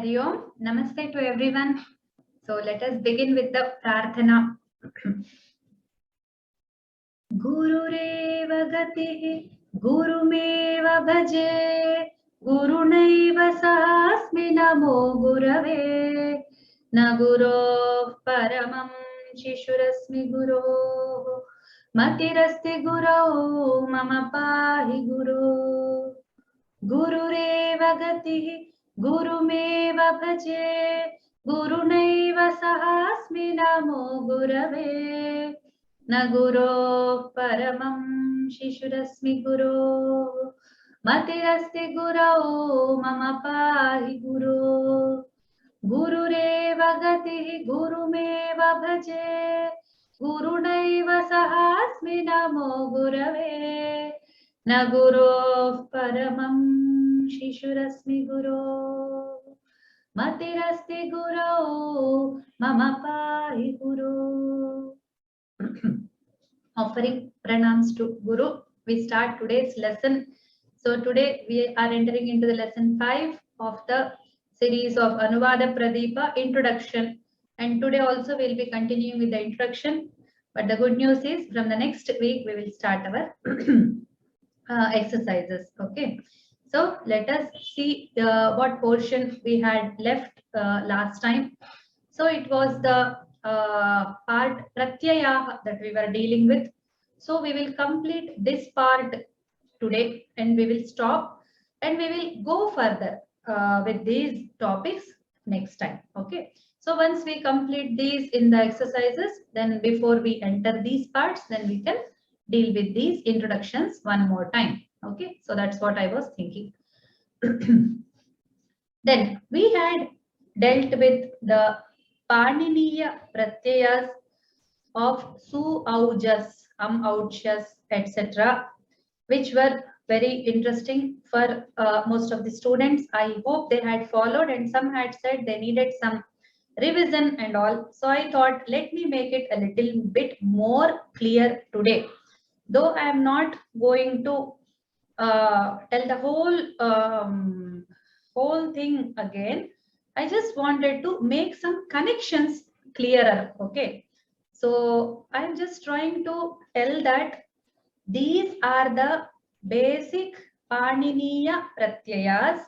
Hari Om. Namaste to everyone. So let us begin with the Prarthana. Gurureva gatihi gurumeva bhaje gurunaiva sahasmi namo gurave na gurov paramam shishurasmi guro matirasti guro mama pahi guru gurureva gatihi gurumeva bhaje gurunaiva sahasmi namo gurave na guro paramam shishurasmi guro matirasti guro mama pahi guru gurureva gatihi gurumeva bhaje gurunaiva sahasmi namo gurave na guro paramam shishurasmi guru matirasti guru mama pahi guru. Offering pranams to Guru, we start today's lesson. So today we are entering into the lesson 5 of the series of Anuvada Pradeepa introduction, and today also we will be continuing with the introduction. But the good news is from the next week we will start our exercises. Okay, so let us see what portion we had left last time. So it was the part Pratyaya that we were dealing with. So we will complete this part today and we will stop and we will go further with these topics next time. Okay. So once we complete these in the exercises, then before we enter these parts, then we can deal with these introductions one more time. Okay. So that's what I was thinking. Then we had dealt with the Paniniya pratyayas of su, aujas, auchas, etc., which were very interesting for most of the students. I hope they had followed, and some had said they needed some revision and all. So I thought, let me make it a little bit more clear today. Though I am not going to tell the whole thing again, I just wanted to make some connections clearer. Okay, so I'm just trying to tell that these are the basic Paniniya pratyayas,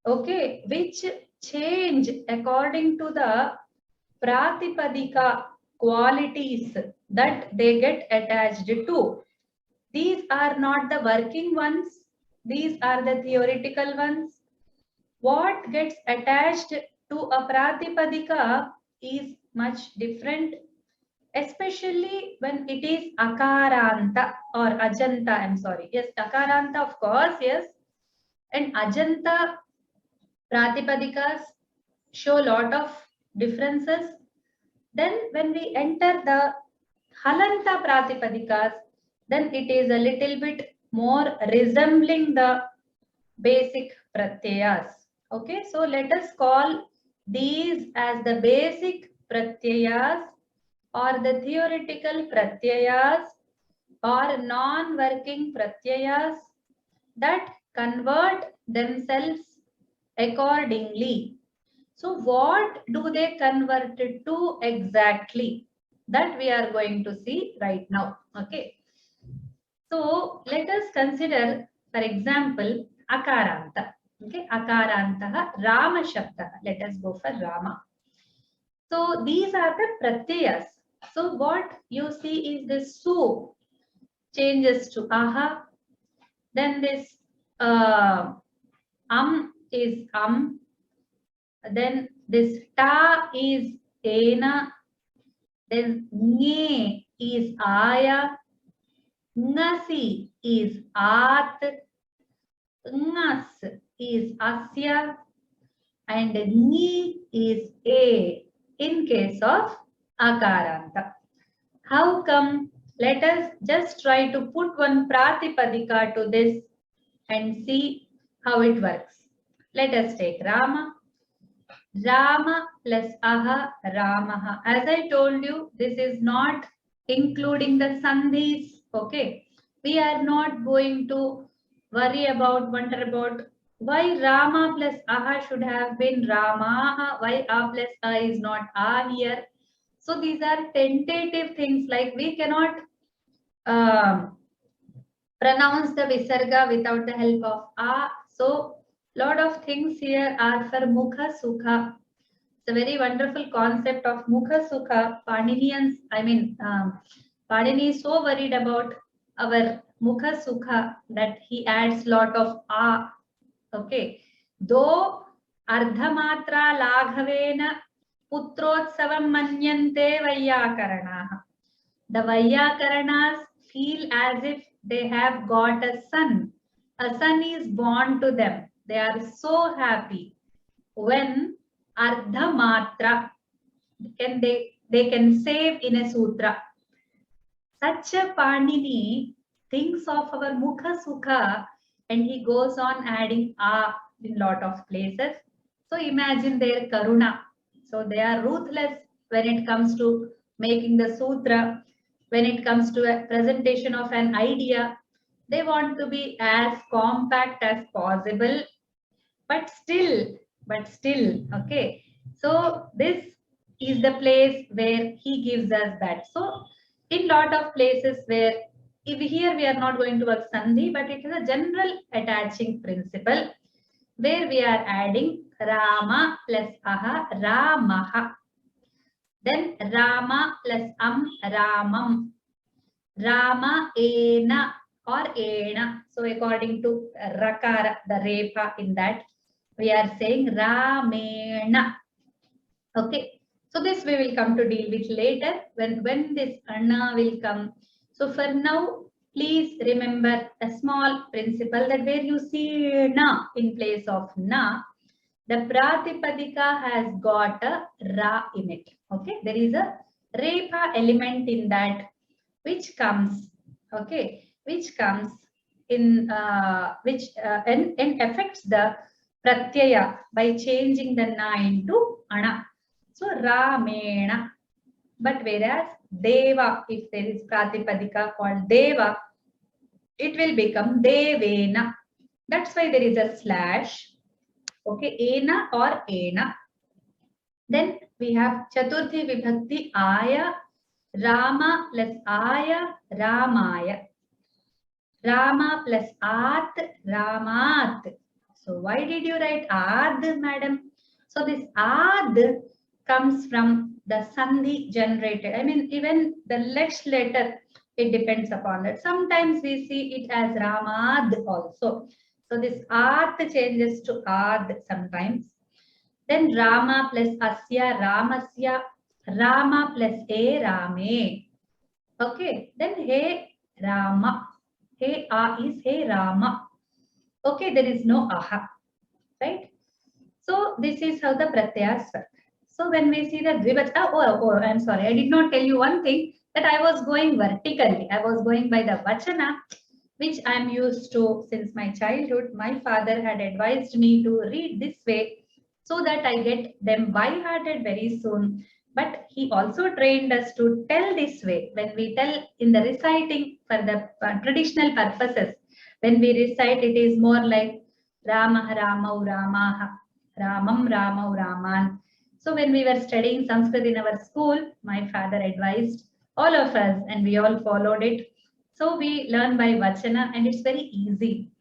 okay, which change according to the Pratipadika qualities that they get attached to. These are not the working ones, these are the theoretical ones. What gets attached to a Pratipadika is much different, especially when it is Akaranta or Ajanta. I'm sorry. Yes, Akaranta, of course, yes. And Ajanta Pratipadikas show a lot of differences. Then when we enter the Halanta Pratipadikas, then it is a little bit more resembling the basic pratyayas. Okay, so let us call these as the basic pratyayas or the theoretical pratyayas or non-working pratyayas that convert themselves accordingly. So what do they convert it to exactly? That we are going to see right now. Okay. So let us consider, for example, Akaranta. Okay, Akarantaha, Rama Shabda. Let us go for Rama. So these are the pratyayas. So what you see is this su changes to aha. Then this is Then this ta is ena. Then nye is aya. Ngasi is at. Ngas is asya, and ni is a in case of Akaranta. How come? Let us just try to put one Pratipadika to this and see how it works. Let us take Rama. Rama plus aha, Ramaha. As I told you, this is not including the sandhis. Okay, we are not going to wonder about Why Rama plus aha should have been Ramaha? Why a plus a is not a here? So these are tentative things, like we cannot pronounce the visarga without the help of a. So lot of things here are for mukha sukha. It's a very wonderful concept of mukha sukha. Paninians, Panini is so worried about our mukha sukha that he adds lot of a. Okay. Though ardhamatra laghavena putrotsavam manyante vayyakaranaha. The Vaiyakaranas feel as if they have got a son. A son is born to them. They are so happy when ardhamatra they can save in a sutra. Such a Panini thinks of our mukha sukha, and he goes on adding a in lot of places. So imagine their karuna. So they are ruthless when it comes to making the sutra. When it comes to a presentation of an idea, they want to be as compact as possible, but still, okay. So this is the place where he gives us that. So in lot of places where, if here we are not going to work sandhi, but it is a general attaching principle where we are adding Rama plus aha, Ramaha. Then Rama plus Ramam. Rama ena or ena. So according to Rakara, the Repa in that, we are saying Ramena. Okay. So this we will come to deal with later when this Anna will come. So for now, please remember a small principle that where you see na in place of na, the Pratipadika has got a Ra in it. Okay. There is a Repa element in that which comes, okay, which comes in, and affects the pratyaya by changing the na into ana. So Ramena. But whereas Deva, if there is Pratipadika called Deva, it will become Devena. That's why there is a slash. Okay, Ena or Ena. Then we have Chaturthi Vibhakti Aya, Rama plus Aya, Ramaya. Rama plus At, Ramat. So why did you write Ad, madam? So this Ad comes from the Sandhi generated. I mean, even the next letter, it depends upon that. Sometimes we see it as Ramad also. So this At changes to Ad sometimes. Then Rama plus Asya, Ramasya. Rama plus A, Rame. Okay. Then He Rama. He A is He Rama. Okay, there is no aha. Right? So this is how the pratyas work. So when we see the dvivachana, I'm sorry, I did not tell you one thing, that I was going vertically. I was going by the vachana, which I am used to since my childhood. My father had advised me to read this way so that I get them by-hearted very soon. But he also trained us to tell this way. When we tell in the reciting for the traditional purposes, when we recite, it is more like Rama Ramau Ramaha, Ramam Ramau Raman. So when we were studying Sanskrit in our school, my father advised all of us and we all followed it. So we learn by Vachana and it's very easy.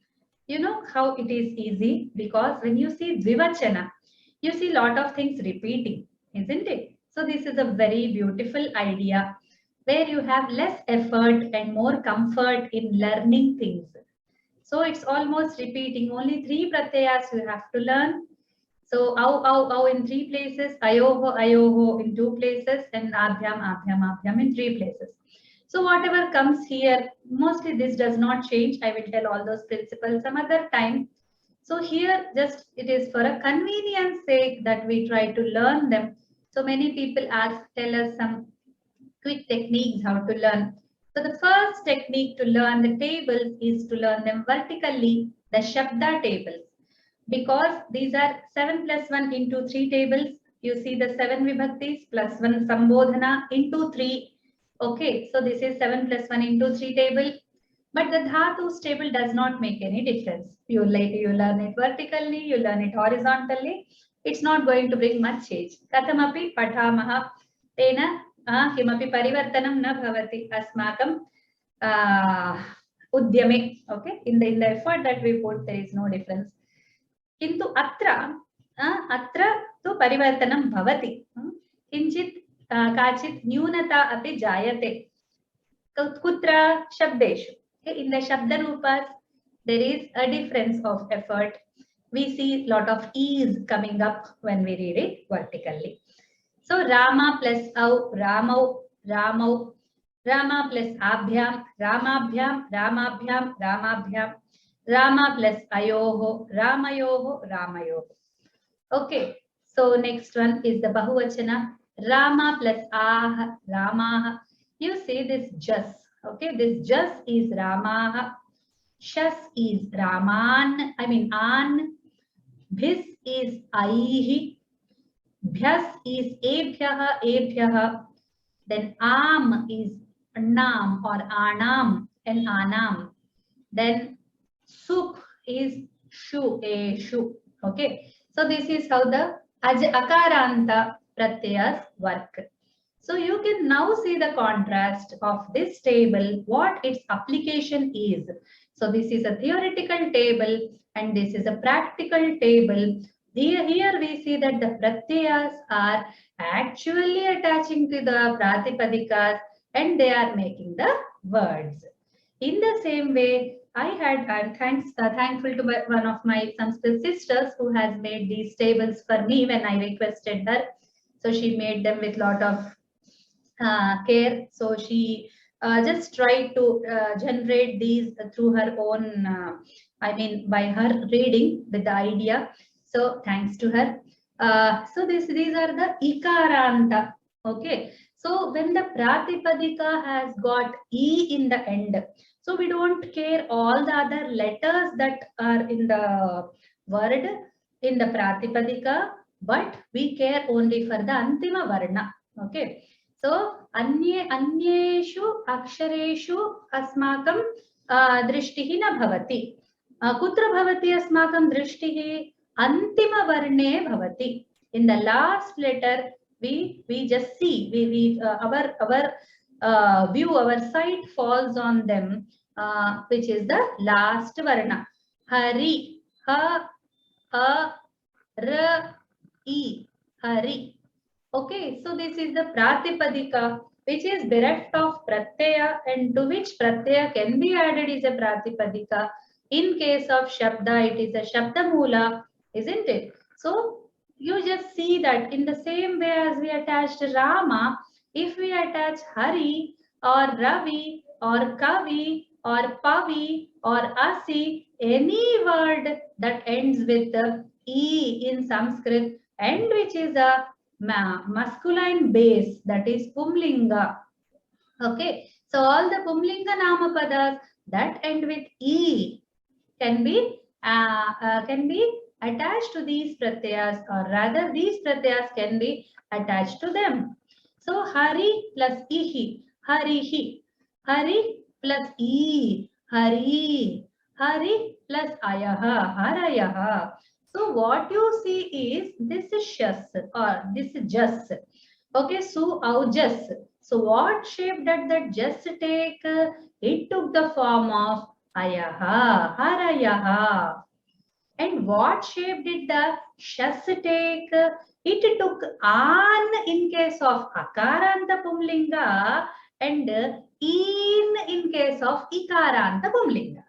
You know how it is easy? Because when you see Dvivachana, you see a lot of things repeating, isn't it? So this is a very beautiful idea where you have less effort and more comfort in learning things. So it's almost repeating. Only 3 pratyayas you have to learn. So au in 3 places, ayoho in 2 places, and abhyam in 3 places. So whatever comes here, mostly this does not change. I will tell all those principles some other time. So here just it is for a convenience sake that we try to learn them. So many people tell us some quick techniques how to learn. So the first technique to learn the tables is to learn them vertically, the Shabda tables. Because these are 7 plus 1 into 3 tables. You see the 7 vibhaktis plus 1 sambodhana into 3. Okay, so this is 7 plus 1 into 3 table. But the dhatus table does not make any difference. You learn it vertically, you learn it horizontally. It's not going to bring much change. Kathamapi pathamaha tena kimapi parivartanam na bhavati asmakam udyame. Okay, in the effort that we put, there is no difference. Kintu atra tu parivartanam bhavati. Kinchit kachit nyunata api jayate. Kutra shabdeshu. In the Shabda Rupas, there is a difference of effort. We see a lot of ease coming up when we read it vertically. So Rama plus Au, Ramau, Ramau, Rama plus Abhyam, Ramabhyam, Ramabhyam, Ramabhyam, Rama plus Ayoho, Ramayoho, Ramayoho. Okay, so next one is the Bahuvachana, Rama plus Ah, Ramaha. You see this Jas. Okay, this Jas is Ramaha, Shas is Raman, An, Bhis is Aihi, Bhyas is Ebhyaha, then Am is Nam or Anam and Anam, then Sup is Shu, Shu. Okay, so this is how the Akaranta Pratyayas work. So you can now see the contrast of this table, what its application is. So this is a theoretical table and this is a practical table. Here we see that the pratyayas are actually attaching to the pratipadikas and they are making the words. In the same way, I'm thankful to one of my Sanskrit sisters who has made these tables for me when I requested her. So she made them with lot of care. So she just tried to generate these through her own, by her reading with the idea. So thanks to her. So these are the ikaranta. Okay. So when the pratipadika has got e in the end, so we don't care all the other letters that are in the word in the pratipadika, but we care only for the antima varna. Okay. So anyeshu akshareshu asmakam drishtihi na bhavati. Kutra bhavati asmakam drishtihi antima varne bhavati. In the last letter, we just see our view, our sight falls on them, which is the last varna. Hari, ha, ra, I, Hari. Okay, so this is the Pratipadika, which is bereft of Pratyaya, and to which Pratyaya can be added is a Pratipadika. In case of Shabda, it is a Shabda Mula, isn't it? So you just see that in the same way as we attached Rama, if we attach Hari or Ravi or Kavi or Pavi or Asi, any word that ends with the E in Sanskrit and which is a masculine base, that is Pumlinga. Okay, so all the Pumlinga Namapadas that end with E can be attached to these pratyayas, or rather these pratyayas can be attached to them. So Hari plus Ihi, Harihi, Hari plus E, Hari, Hari plus Ayaha, Harayaha. So what you see is this is Shas or this is Jas. Okay, so Aujas. So what shape did the Jas take? It took the form of Ayaha, Harayaha. And what shape did the Shas take? It took An in case of Akaranta Pumlinga and in case of Ikaranta Pumlinga.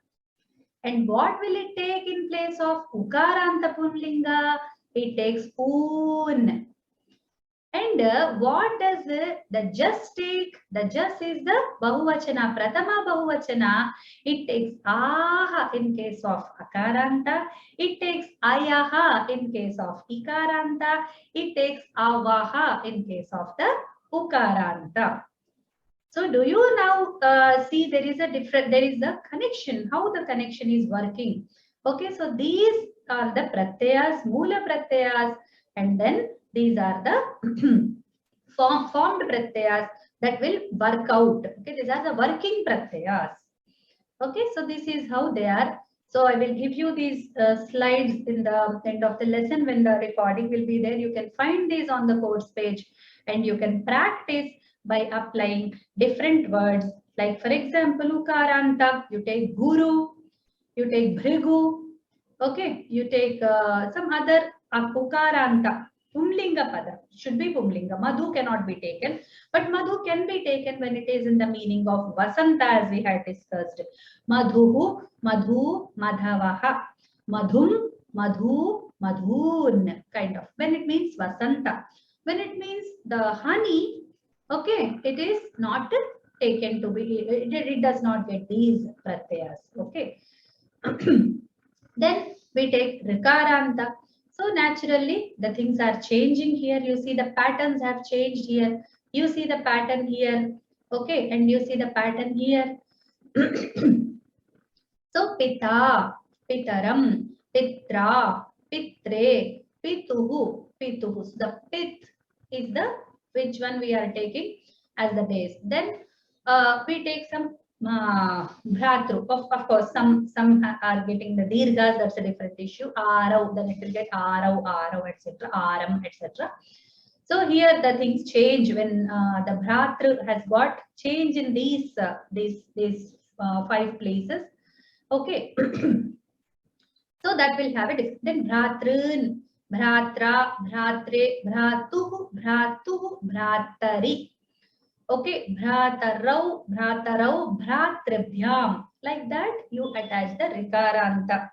And what will it take in place of Ukaranta Pumlinga? It takes Un. And what does the Jas take? The Jas is the Bahuvachana, Pratama Bahuvachana. It takes Aha in case of Akaranta. It takes Ayaha in case of Ikaranta. It takes Avaha in case of the Ukaranta. So do you now see there is a connection, how the connection is working. Okay, so these are the pratyayas, Mula pratyayas, and then these are the formed pratyayas that will work out. Okay, these are the working pratyayas. Okay, so this is how they are. So I will give you these slides in the end of the lesson when the recording will be there. You can find these on the course page and you can practice by applying different words. Like for example, ukaranta, you take guru, you take bhrigu, okay, you take some other ukaranta, pumlinga pada, should be pumlinga. Madhu cannot be taken, but madhu can be taken when it is in the meaning of vasanta as we had discussed. Madhuhu, madhu, madhavaha, madhum, madhu, madhun, kind of. When it means vasanta, when it means the honey, okay, it is not taken to be, it does not get these pratyas, okay. Then we take rikaranta. So naturally, the things are changing here. You see the patterns have changed here. You see the pattern here. Okay, and you see the pattern here. So pita, pitaram, pitra, pitre, pituhu, pituhu. So the pit is the which one we are taking as the base. Then we take some bhratru. Of course, some are getting the dirghas. That's a different issue. Arav, then it will get arav, arav, etc. Aram, etc. So here the things change when the bhratru has got change in these five places. Okay. So that will have a different. Then bhratrun, bhratra, bhratre, bhratuhu, bhratuhu, bhratari. Okay, bhratarau, bhratarau, bhratribhyam. Like that, you attach the rikaranta.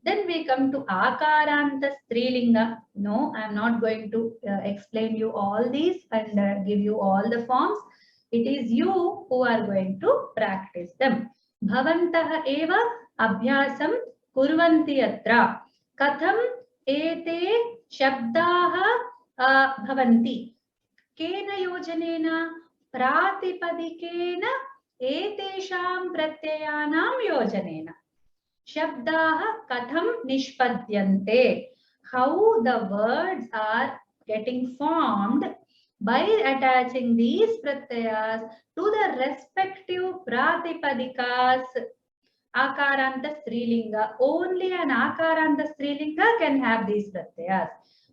Then we come to akaranta strilinga. No, I am not going to explain you all these and give you all the forms. It is you who are going to practice them. Bhavantah eva abhyasam kurvanti atra. Katham ete shabdaha bhavanti. Kena yojanena pratipadikena etesham pratyayanam yojanena. Shabdaha katham nishpadyante. How the words are getting formed by attaching these pratyayas to the respective pratipadikas. Akaranta strilinga. Only an akaranta strilinga can have these pratyayas.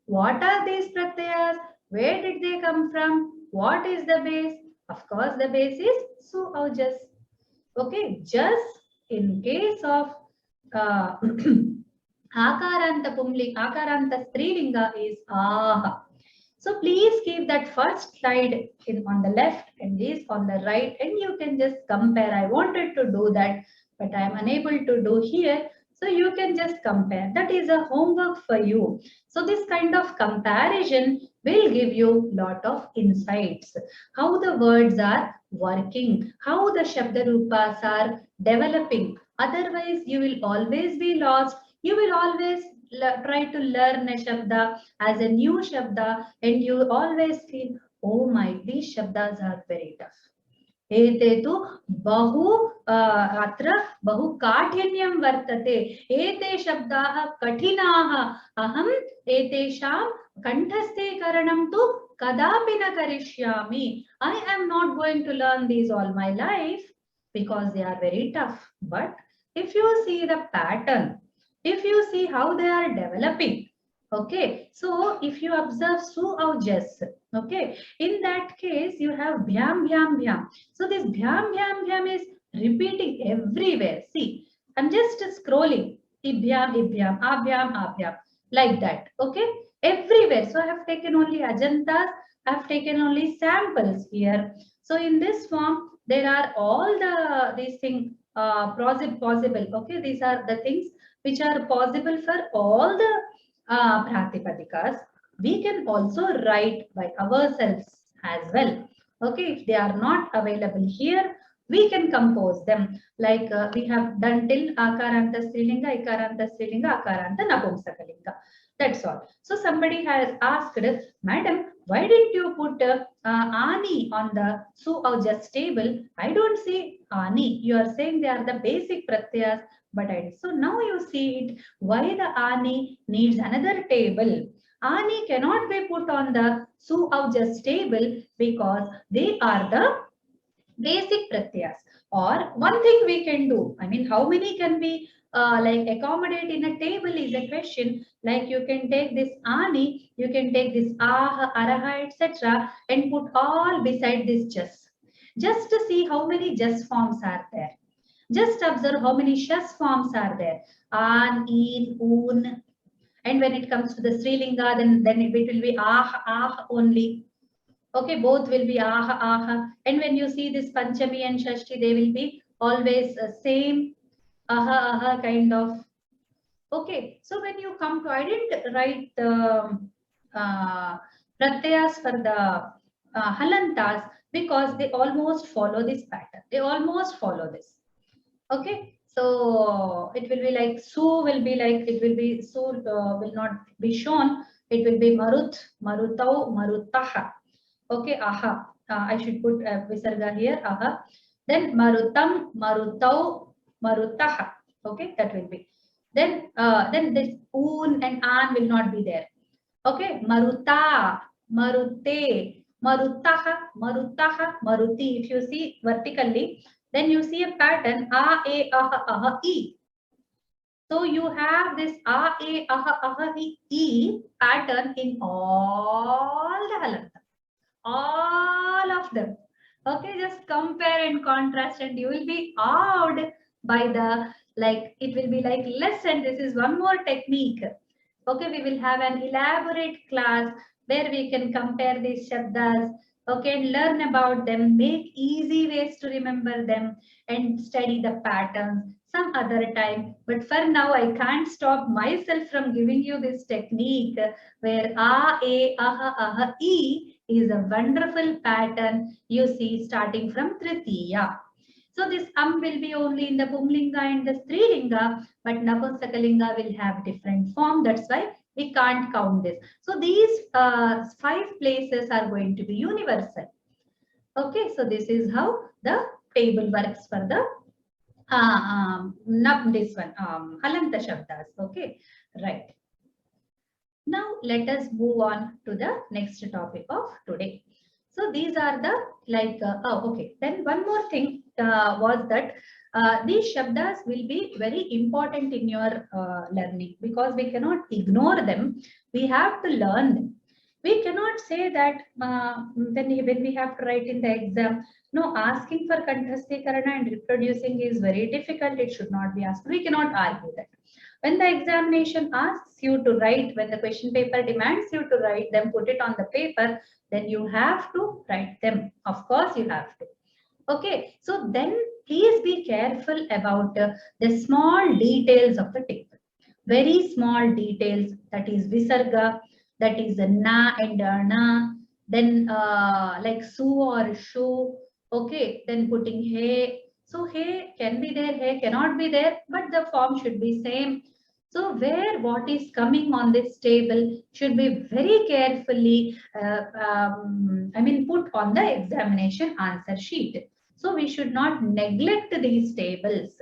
What are these pratyayas? Where did they come from? What is the base? Of course, the base is su or just. Okay, just in case of akaranta strilinga is ah. So please keep that first slide on the left and this on the right, and you can just compare. I wanted to do that, but I am unable to do here. So you can just compare. That is a homework for you. So this kind of comparison will give you lot of insights. How the words are working, how the Shabdarupas are developing. Otherwise, you will always be lost. You will always try to learn a Shabda as a new Shabda and you always feel, oh my, these Shabdas are very tough. एते तु बहु अत्र बहु काठिन्यं वर्तते एते शब्दाः कठिनाः अहम् एतेषां कण्ठस्थीकरणं तु कदापि न करिष्यामि. I am not going to learn these all my life because they are very tough. But if you see the pattern, if you see how they are developing, okay, so if you observe su or jas, okay, in that case you have bhyam bhyam bhyam. So this bhyam bhyam bhyam is repeating everywhere. See, I'm just scrolling ibhyam ibhyam abhyam abhyam like that. Okay, everywhere. So I have taken only ajantas. I have taken only samples here. So in this form there are all these things possible. Okay, these are the things which are possible for all the pratipadikas. We can also write by ourselves as well. Okay, if they are not available here, we can compose them like we have done till akaranta strilinga, ikaranta strilinga, akaranta napumsakalinga. That's all. So somebody has asked, Madam, why didn't you put ani on the su or just table? I don't see ani. You are saying they are the basic pratyas, but so now you see it. Why the ani needs another table? Ani cannot be put on the su or just table because they are the basic pratyas. Or one thing we can do, I mean, how many can we like accommodate in a table is a question. Like you can take this ani, you can take this aha, araha, etc. and put all beside this just to see how many just forms are there. Just observe how many shas forms are there. An, in, un. And when it comes to the Srilinga, then it will be ah only. Okay, both will be aha, aha. And when you see this Panchami and Shashti, they will be always same aha, aha kind of. Okay, so when you come to, I didn't write the pratyas for the halantas because they almost follow this pattern. They almost follow this. Okay, so it will be like su will be like, it will be su will not be shown. It will be marut, marutau, marutaha. Okay, aha. I should put visarga here, aha. Then marutam, marutau, marutaha. Okay, that will be. Then this un and an will not be there. Okay, maruta, marute, marutaha, marutaha, maruti. If you see vertically, then you see a pattern a, aha, aha, e. So you have this a, aha, aha, e pattern in all the halanta. All of them. Okay, just compare and contrast and you will be awed by the, like, it will be like lesson. This is one more technique. Okay, we will have an elaborate class where we can compare these shabdas, okay, and learn about them, make easy ways to remember them and study the patterns some other time. But for now, I can't stop myself from giving you this technique where a, aha, aha, e is a wonderful pattern you see starting from Tritiya. So this will be only in the Pumlinga and the Strilinga, but Napusakalinga will have different form. That's why we can't count this. So these 5 places are going to be universal. Okay, so this is how the table works for the this one, Halanta Shabdas. Okay, right. Now let us move on to the next topic of today. So these are the okay. Then one more thing was that these shabdas will be very important in your learning because we cannot ignore them. We have to learn them. We cannot say that when we have to write in the exam, no, asking for Kanthasthikarana and reproducing is very difficult. It should not be asked. We cannot argue that. When the examination asks you to write, when the question paper demands you to write them, put it on the paper, then you have to write them. Of course, you have to. Okay, so then please be careful about the small details of the table. Very small details, that is visarga, that is na and na, then like su or shu. Okay, then putting he. So he can be there, he cannot be there, but the form should be same. So where what is coming on this table should be very carefully, put on the examination answer sheet. So we should not neglect these tables.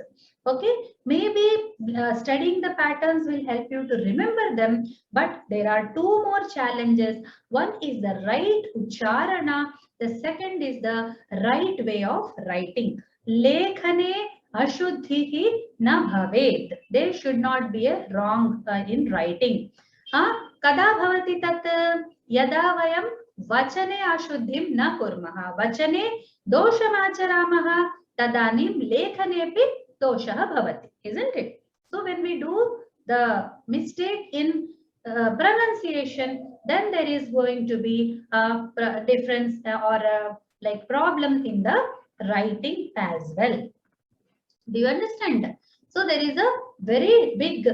Okay, maybe studying the patterns will help you to remember them, but there are 2 more challenges. One is the right ucharana. The second is the right way of writing. Lekhane ashuddhihi na bhavet. There should not be a wrong in writing. Kada bhavati tat yada vayam vachane ashuddhim na kurmaha. Vachane doshamacharamaha tadanim lekhanepi doshaha bhavati. Isn't it? So when we do the mistake in pronunciation, then there is going to be a difference or a like problem in the writing as well. Do you understand? So there is a very big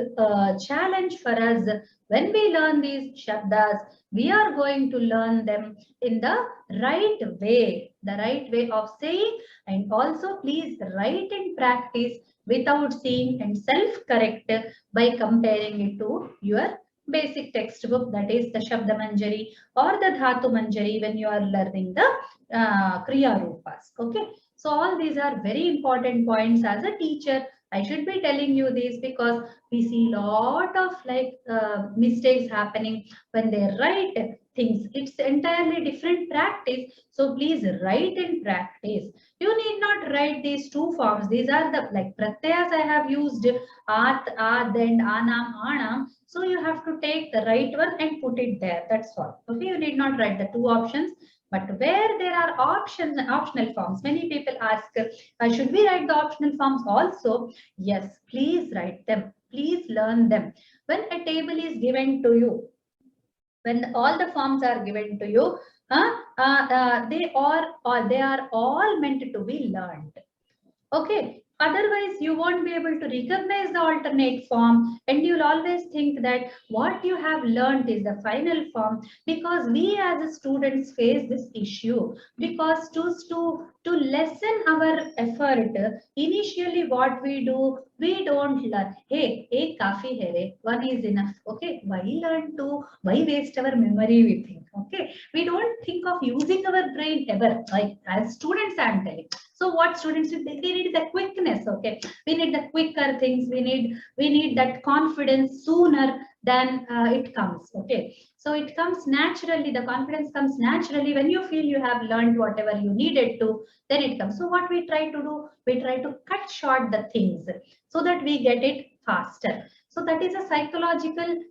challenge for us when we learn these shabdas. We are going to learn them in the right way of saying, and also please write and practice without seeing and self-correct by comparing it to your basic textbook, that is the Shabda Manjari or the Dhatu Manjari when you are learning the Kriya Rupas. Okay. So all these are very important points. As a teacher, I should be telling you this because we see lot of mistakes happening when they write. things. It's entirely different practice. So please write in practice. You need not write these two forms. These are the like pratyas I have used at, ad, and anam, anam. So you have to take the right one and put it there. That's all. Okay, you need not write the two options. But where there are optional forms, many people ask, should we write the optional forms also? Yes, please write them. Please learn them. When a table is given to you, when all the forms are given to you, they are all meant to be learned. Okay. Otherwise, you won't be able to recognize the alternate form, and you'll always think that what you have learned is the final form, because we as students face this issue. Because to lessen our effort, initially what we do, we don't learn. Hey, ek kafi hai re, one is enough. Okay, why learn two? Why waste our memory? We think. Okay, we don't think of using our brain ever. Like as students, I'm telling. So what students do? They need the quickness. Okay, we need the quicker things. We need that confidence sooner than it comes. Okay, so it comes naturally. The confidence comes naturally when you feel you have learned whatever you needed to. Then it comes. So what we try to do? We try to cut short the things so that we get it faster. So that is a psychological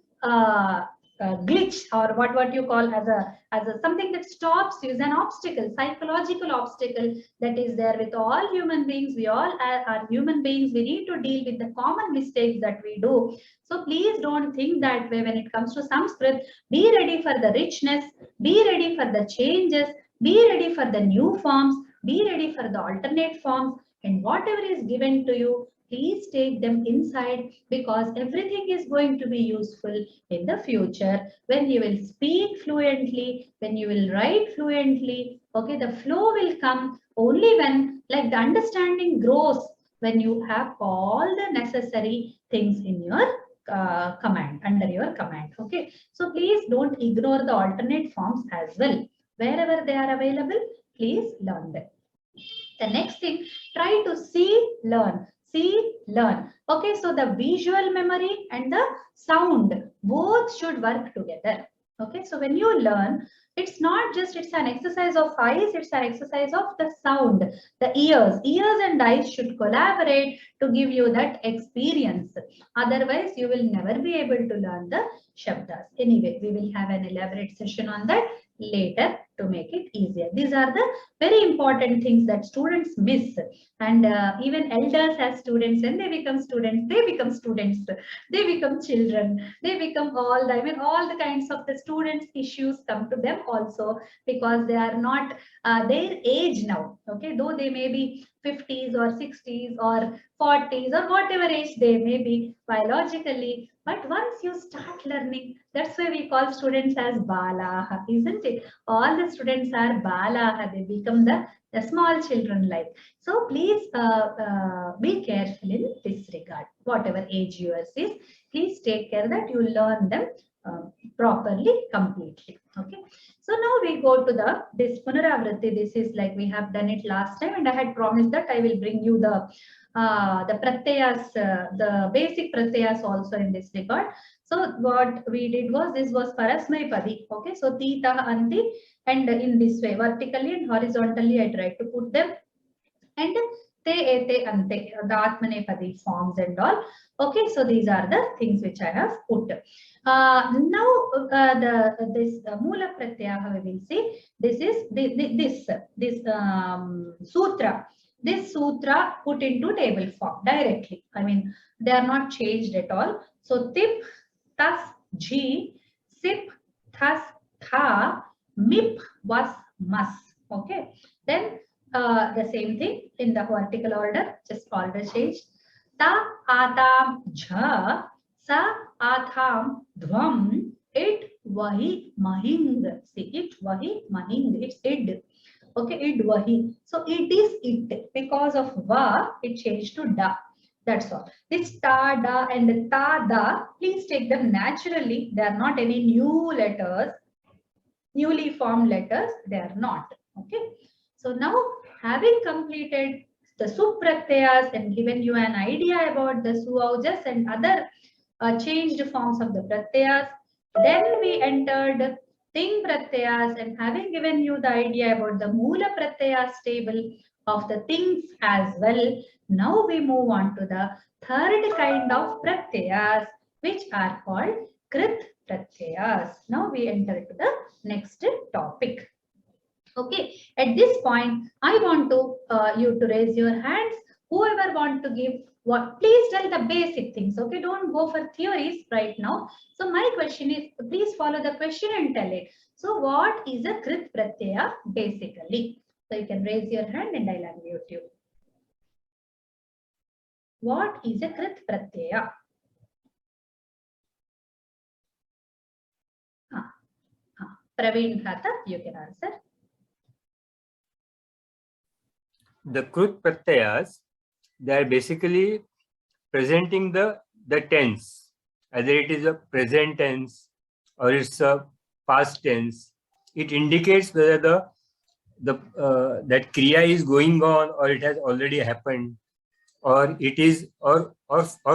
glitch, or what you call as a something that stops you, is an obstacle, psychological obstacle that is there with all human beings. We all are human beings. We need to deal with the common mistakes that we do. So please don't think that way when it comes to Sanskrit. Be ready for the richness, be ready for the changes, be ready for the new forms, be ready for the alternate forms, and whatever is given to you, please take them inside, because everything is going to be useful in the future when you will speak fluently, when you will write fluently. Okay, the flow will come only when, like, the understanding grows when you have all the necessary things in your command, under your command. Okay, so please don't ignore the alternate forms as well. Wherever they are available, please learn them. The next thing, try to see, learn. See, learn. Okay, so the visual memory and the sound both should work together. Okay, so when you learn, it's not just it's an exercise of eyes, it's an exercise of the sound, the ears. Ears and eyes should collaborate to give you that experience. Otherwise, you will never be able to learn the shabdas. Anyway, we will have an elaborate session on that later to make it easier. These are the very important things that students miss, and even elders as students, when they become students, they become children, they become all the, I mean, all the kinds of the students issues come to them also, because they are not their age now. Okay, though they may be 50s or 60s or 40s or whatever age they may be biologically, but once you start learning, that's why we call students as balaha, isn't it? All the students are balaha, they become the small children like. So please be careful in this regard. Whatever age yours is, please take care that you learn them properly, completely. Okay. So now we go to this punaravritti. This is like we have done it last time, and I had promised that I will bring you the pratyayas, the basic pratyayas also in this regard. So what we did was, this was parasmay padi. Okay, so tita, anti, and in this way, vertically and horizontally, I tried to put them, and te, ete, ante, the atmanepadi forms and all. Okay, so these are the things which I have put. Now this mula pratyaya, we will see. This is this sutra. This sutra put into table form directly. I mean, they are not changed at all. So tip, tas, ji, sip, thas, tha, mip, was, mas. Okay. Then the same thing in the vertical order, just order change. Ta, atam, jha, sa, atham, dhvam, it, vahi, mahing. See, it, vahi, mahing. It's id. Okay, id, vahi. So it is it. Because of va, it changed to da. That's all. This ta, da, and ta, da, please take them naturally. They are not any new letters, newly formed letters. They are not. Okay. So now, having completed the supratyayas and given you an idea about the suaujas and other changed forms of the pratyayas, then we entered ting pratyayas, and having given you the idea about the Moola pratyayas table of the things as well, now we move on to the third kind of pratyayas, which are called Krit pratyayas. Now we enter into the next topic. Okay, at this point, I want to you to raise your hands. Whoever want to give what, please tell the basic things. Okay, don't go for theories right now. So my question is, please follow the question and tell it. So what is a Krit pratyaya basically? So you can raise your hand and I'll unmute you. What is a Krit pratyaya? Praveen Bhata, you can answer. The Krut pratyayas, they are basically presenting the tense, either it is a present tense or it's a past tense. It indicates whether that kriya is going on or it has already happened, or it is or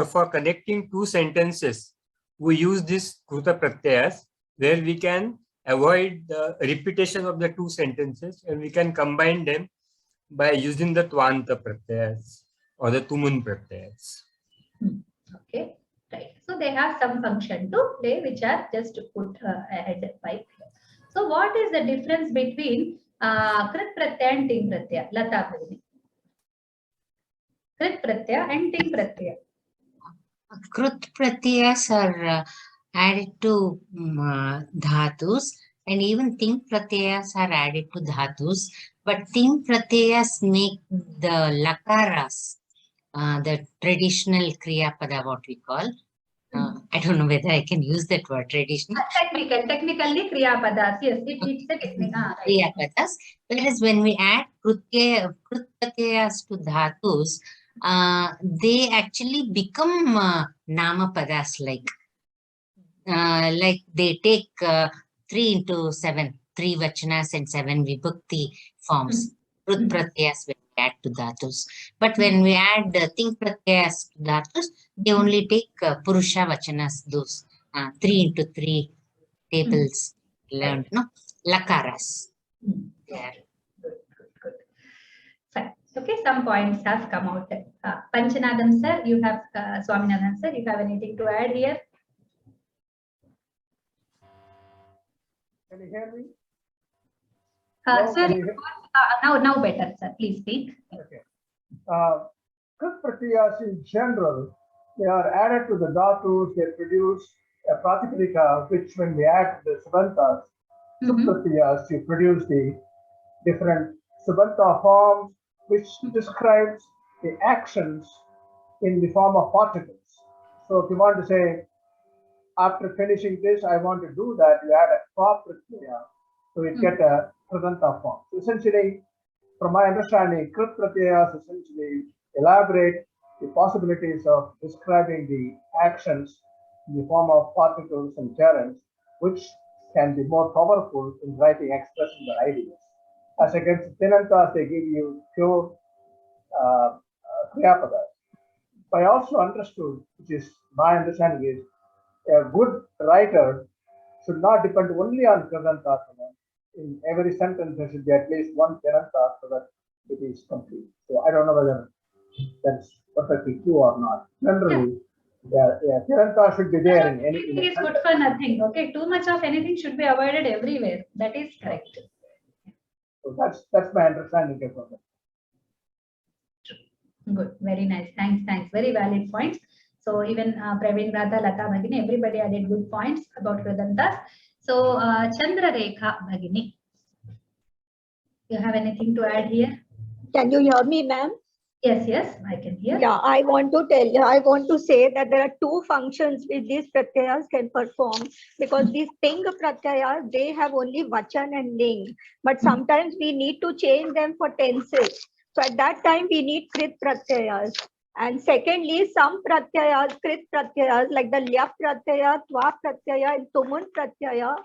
for connecting two sentences, we use this Kruta pratyayas where we can avoid the repetition of the two sentences and we can combine them by using the Tvanta pratyayas or the Tumun pratyayas. Okay, right. So they have some function to play, which are just put ahead by. So what is the difference between Krit pratyaya and Ting pratyaya? Lata Bhavini. Krit pratyaya and Ting pratyaya. Krut pratyayas are added to dhatus, and even ting pratyayas are added to dhatus. But ting pratyayas make the lakaras, the traditional kriya pada, what we call. I don't know whether I can use that word, traditional. Technically kriya padas. Yes, it's a technical. Right. Kriya padas. Whereas when we add krut pratyayas to dhatus, they actually become nama padas, like they take 3 into 7, 3 vachanas and 7 vibhakti forms. Krut pratyayas when we add to dhatus. But when we add ting pratyayas to dhatus, they only take purusha vachanas, those 3 into 3 tables learned, no? Lakaras. Yeah. Good. Fine. Okay, some points have come out. Panchanadam sir, you have Swaminathan sir, you have anything to add here? Can you hear me? Sir, now better, sir. Please speak. Okay. Krit pratyayas in general, they are added to the dhatus, they produce a pratipadika, which when we add the subantas, pratyayas, you produce the different subanta forms, which describes the actions in the form of particles. So if you want to say, after finishing this, I want to do that, you add a kwa pratyaya, so you get a pradanta form. So essentially, from my understanding, Krit pratyayas essentially elaborate the possibilities of describing the actions in the form of particles and gerunds, which can be more powerful in writing, expressing the ideas. As against Tinantas, they give you pure kriyapadas. I also understood, which is my understanding, is a good writer should not depend only on Kridanta. In every sentence, there should be at least one Kridanta so that it is complete. So I don't know whether that's perfectly true or not. Generally, Kridanta should be there in any. Anything is good for nothing. Okay, too much of anything should be avoided everywhere. That is correct. So that's my understanding about it. Good, very nice. Thanks. Very valid points. So even Praveen Radha, Lata Bhagini, everybody added good points about Kridantas. So Chandra Rekha Bhagini, you have anything to add here? Can you hear me, ma'am? Yes, I can hear. Yeah, I want to say that there are two functions which these pratyayas can perform, because these ting pratyayas, they have only vachan and ling, but sometimes we need to change them for tenses. So at that time we need krit pratyayas. And secondly, some pratyayas, krit pratyayas, like the lya pratyaya, tva pratyaya, and tumun pratyaya,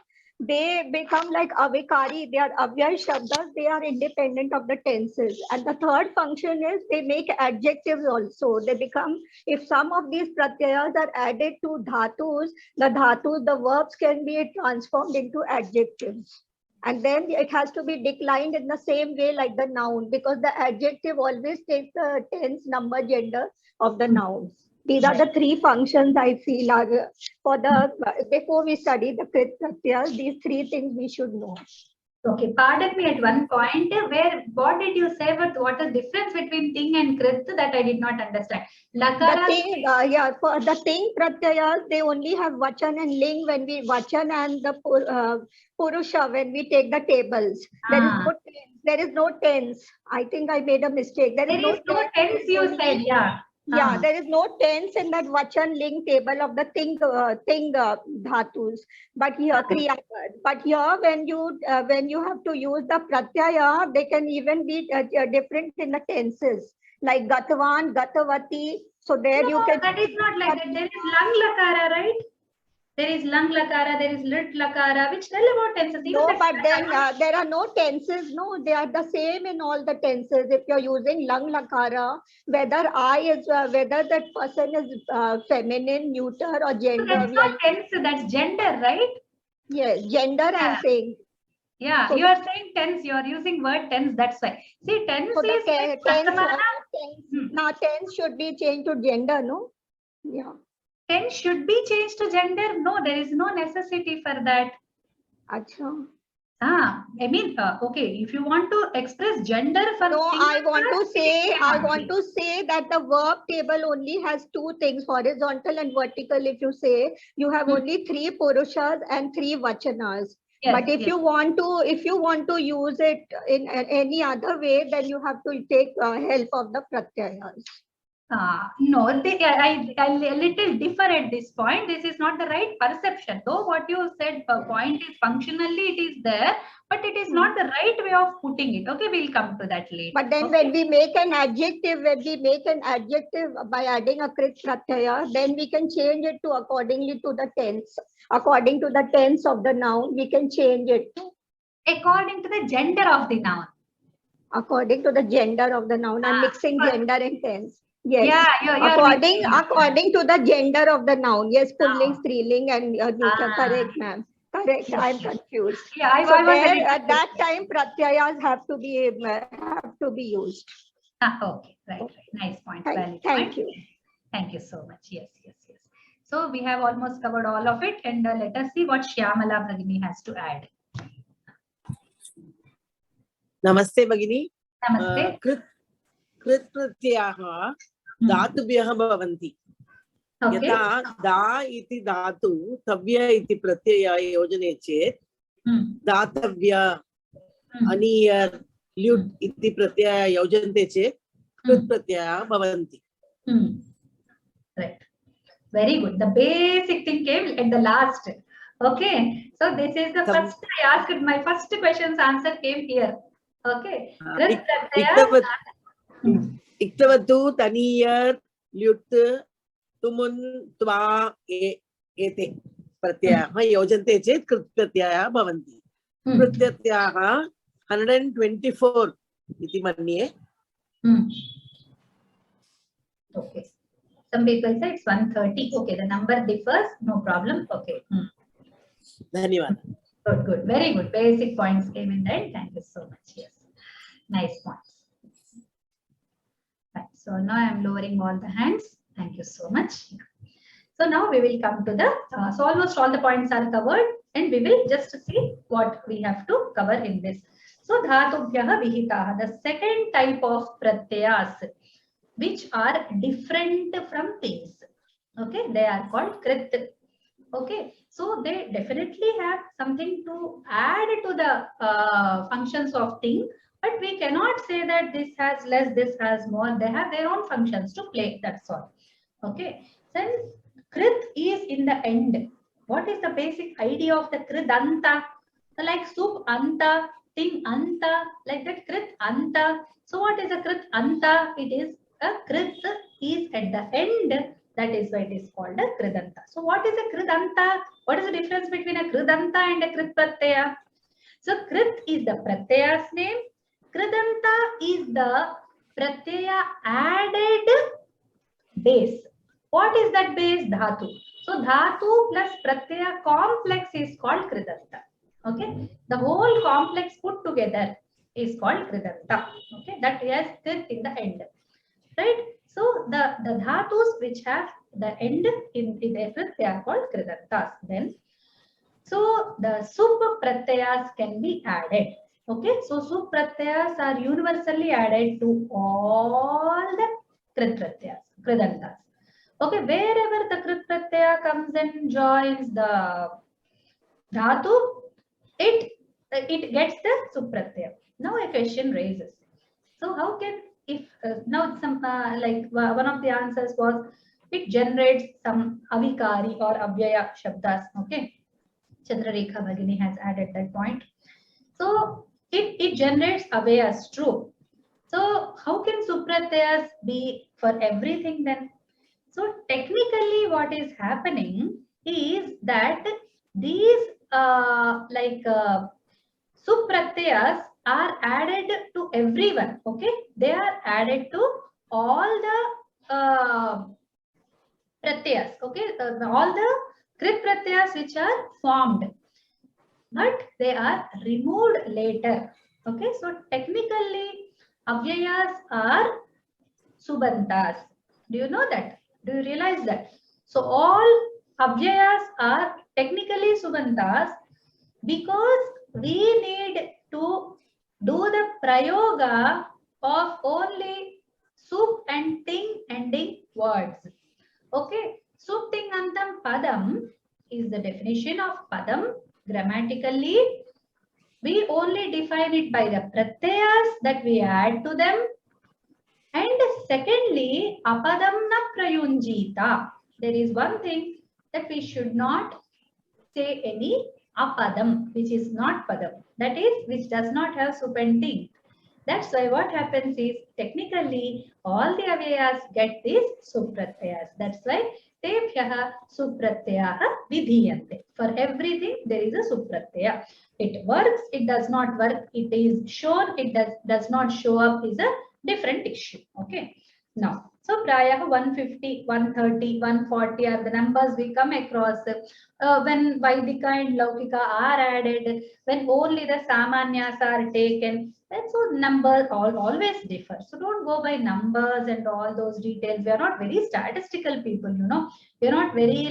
they become like avikari. They are avyay shabdas. They are independent of the tenses. And the third function is they make adjectives also. They become, if some of these pratyayas are added to dhatus, the verbs can be transformed into adjectives. And then it has to be declined in the same way like the noun, because the adjective always takes the tense, number, gender of the nouns. These are the three functions I feel are for the, before we study the Krit Pratyayas, these three things we should know. Okay, pardon me at one point, where what did you say about what is the difference between Ting and Krit that I did not understand? Lakara. The thing, for the Ting Pratyayas, they only have Vachan and Ling when we Vachan and the Purusha when we take the tables. There is no tense. I think I made a mistake. There is no tense you said, yeah. Yeah, there is no tense in that Vachan Ling table of the Ting dhatus. But here, Kriya. But here, when you have to use the Pratyaya, they can even be different in the tenses, like Gatvan, Gatavati. So there you can. That is not like that. There is Lang Lakara, right? There is Lang Lakara, there is Lit Lakara, which tell about tenses. No, but then there are no tenses. No, they are the same in all the tenses. If you're using Lang Lakara, whether that person is feminine, neuter, or gender. So that's not tense, that's gender, right? Yes, gender I'm saying. Yeah, so you are saying tense, you are using word tense, that's why. See, tense so is tense should be changed to gender, no? Yeah. Tense should be changed to gender. No, there is no necessity for that. Achha. I mean, okay, if you want to express gender for I want to say that the verb table only has two things, horizontal and vertical. If you say you have only 3 purushas and 3 vachanas. Yes, but if you want to use it in any other way, then you have to take help of the pratyayas. No, I little differ at this point. This is not the right perception. Though what you said, point is functionally it is there, but it is not the right way of putting it. Okay, we'll come to that later. But then when we make an adjective, by adding a Krit Pratyaya, then we can change it to accordingly to the tense. According to the tense of the noun, we can change it. According to the gender of the noun. According to the gender of the noun. I'm mixing gender and tense. Yes. Yeah, according to the gender of the noun. Yes, pulling, striling, and neuter. Correct, ma'am. Correct. Yes. I'm confused. Yeah, at that time, pratyayas have to be used. Okay, right. Nice point. Thank you. Thank you so much. Yes. So we have almost covered all of it, and let us see what Shyamala Bhagini has to add. Namaste, Bhagini. Namaste. Krit pratyayah धातुभ्यः भवन्ति यथा दा इति धातु तव्य इति प्रत्यय योजने चेत् दातव्य अनीयर् ल्युट् इति प्रत्यय योजन्ते चेत् कृत् प्रत्ययः भवन्ति. Right, very good. The basic thing came at the last. Okay, so this is the first I asked. My first question's answer came here. Okay, इक्तवतु तनीयर् ल्युट् तुमुन् त्वा एते प्रत्ययाः योजन्ते चेत् कृत् प्रत्ययाः भवन्ति. कृत् प्रत्ययाः 124 इति मन्ये. Okay, some people say it's 130. Okay, the number differs, no problem. Okay. धन्यवादः. Good, very good. Basic points came in there. Thank you so much. Yes, nice points. Right, so now I'm lowering all the hands. Thank you so much. So now we will come to the, so almost all the points are covered, and we will just see what we have to cover in this. So dhatubhyah vihitaah, the second type of pratyayas, which are different from things. Okay, they are called krit. Okay, so they definitely have something to add to the functions of thing. But we cannot say that this has less, this has more. They have their own functions to play. That's all. Okay. Then krit is in the end. What is the basic idea of the krit anta? So like soup anta, ting anta, like that krit anta. So what is a krit anta? It is a krit is at the end That is why it is called a kridanta. So what is a kridanta? What is the difference between a kridanta and a krit pratyaya? So krit is the pratyaya's name. Kridanta is the pratyaya added base. What is that base? Dhatu. So dhatu plus pratyaya complex is called kridanta. Okay. The whole complex put together is called kridanta. Okay. That has krit in the end. Right. So the dhatus which have the end in the krit, they are called kridantas. Then so the sup pratyayas can be added. Okay. So sup pratyayas are universally added to all the krit pratyayas, kridantas. Okay, wherever the krit pratyaya comes and joins the dhatu, it gets the sup pratyaya. Now a question raises. So how can, if now some like one of the answers was it generates some avikari or avyaya shabdas. Okay, Chandrarekha Bhagini has added that point. So it generates avyayas, true. So how can sup pratyayas be for everything then? So technically what is happening is that these sup pratyayas are added to everyone. Okay, they are added to all the pratyayas. Okay, all the krit pratyayas which are formed, but they are removed later. Okay, so technically avyayas are subantas. Do you know that? Do you realize that? So all avyayas are technically subantas because we need to do the prayoga of only sup and ting ending words. Okay. Sup ting antam padam is the definition of padam. Grammatically, we only define it by the pratyayas that we add to them. And secondly, apadam na prayunjita. There is one thing that we should not say any apadam, which is not padam. That is, which does not have sup and ting. That's why what happens is, technically, all the avyayas get these sup pratyayas. That's why tebhyaha sup pratyayaha vidhiyante. For everything, there is a sup pratyaya. It works, it does not work, it is shown, it does not show up is a different issue. Okay. Now, so prayah 150, 130, 140 are the numbers we come across when Vaidika and Laukika are added, when only the Samanyas are taken. And so numbers always differ. So don't go by numbers and all those details. We are not very statistical people, you know. We are not very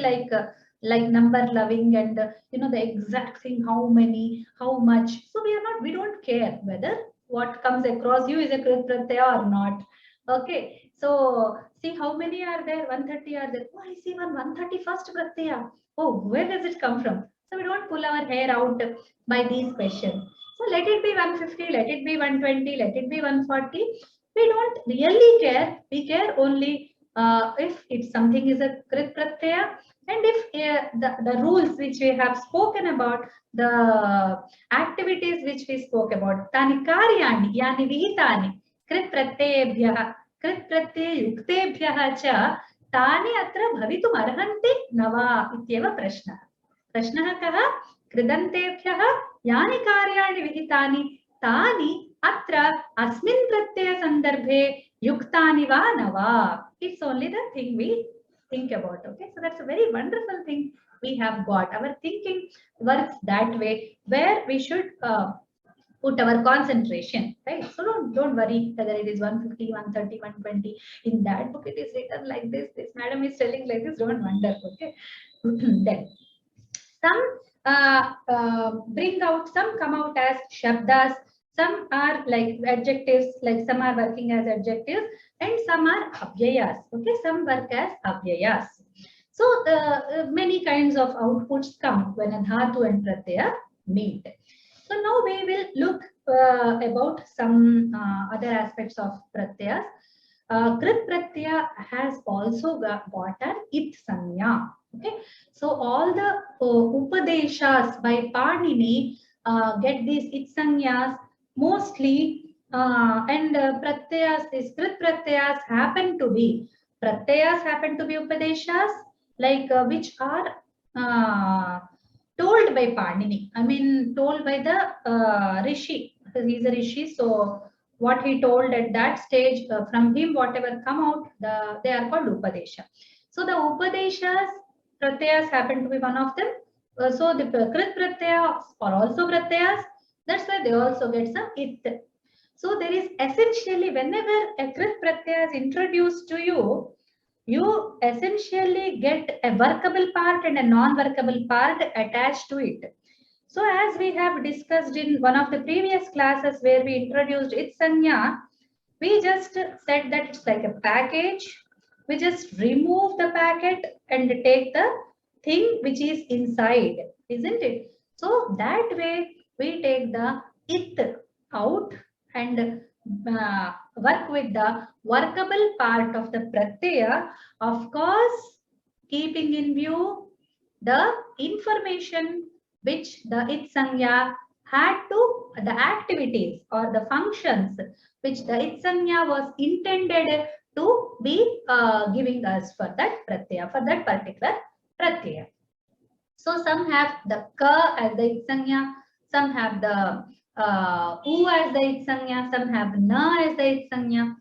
like number loving and you know the exact thing, how many, how much. So we don't care whether what comes across you is a krit pratyaya or not. Okay, so see how many are there? 130 are there. Oh, I see one 131st pratyaya. Oh, where does it come from? So we don't pull our hair out by these questions. So let it be 150, let it be 120, let it be 140. We don't really care. We care only if something is a krit pratyaya, and if the rules which we have spoken about, the activities which we spoke about, tani karyani yani vihitani krit pratyayebhyah krit pratyayuktebhyah cha tani atra bhavitum arhanti nava ityeva prashnah. Prashnah kaha kridantebhyah yani karyani vihitani tani atra asmin pratyaya sandarbhe yuktani va nava. It's only the thing we think about. Okay, so that's a very wonderful thing we have got. Our thinking works that way, where we should put our concentration, right? So don't worry whether it is 150, 130, 120. In that book it is written like this. This madam is telling like this. Don't wonder. Okay. Then some bring out, some come out as shabdas. Some are like adjectives, like some are working as adjectives, and some are avyayas. Okay, some work as avyayas. So many kinds of outputs come when a dhatu and pratyaya meet. So now we will look about some other aspects of pratyayas. Krit pratyaya has also got an it sanya. Okay, so all the upadeshas by Panini get these it sanyas mostly, and pratyayas, these krit pratyayas happen to be pratyayas happen to be upadeshas, like which are told by Panini. I mean, told by the Rishi. He's a Rishi, so what he told at that stage, from him, whatever come out, they are called upadesha. So the upadeshas, pratyayas happen to be one of them. So the krit pratyayas are also pratyayas. That's why they also get some it. So there is essentially, whenever a krit pratyaya is introduced to you, you essentially get a workable part and a non-workable part attached to it. So as we have discussed in one of the previous classes where we introduced it sanya, we just said that it's like a package. We just remove the packet and take the thing which is inside, isn't it? So that way we take the it out and work with the workable part of the pratyaya, of course, keeping in view the information which the it sanya had to, the activities or the functions which the it sanya was intended to be giving us for that pratyaya, for that particular pratyaya. So some have the ka as the it sanya, some have the u as the it sanya, some have na as the it sanya.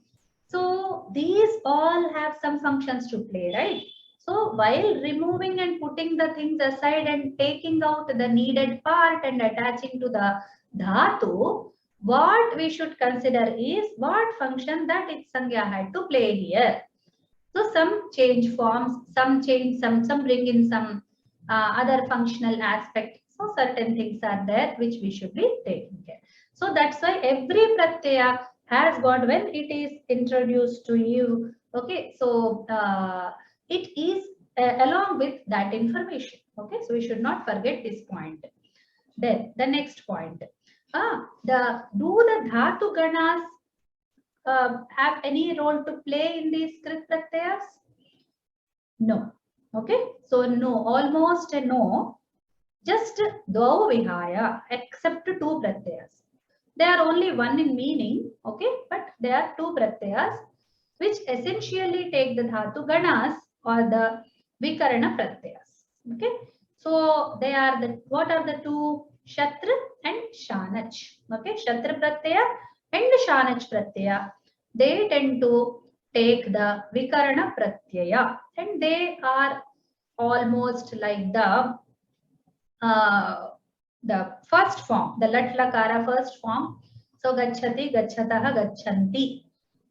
So these all have some functions to play, right? So while removing and putting the things aside and taking out the needed part and attaching to the dhatu, what we should consider is what function that it sanya had to play here. So some change forms, some change, some bring in some other functional aspect. So certain things are there which we should be taking care. So that's why every pratyaya has got, when it is introduced to you, okay, so it is along with that information. Okay, so we should not forget this point. Then the next point, do the dhatu ganas have any role to play in these krit pratyayas? No. Okay, so no, almost a no. Just dvau vihaya, except two pratyayas. They are only one in meaning, okay, but there are two pratyayas which essentially take the dhatu ganas or the vikarana pratyayas. Okay, so they are the, what are the two? Shatra and shanach. Okay, shatra pratyaya and shanach pratyaya, they tend to take the vikarana pratyaya, and they are almost like the first form, the lat lakara first form. So gacchati, gachatah, gacchanti.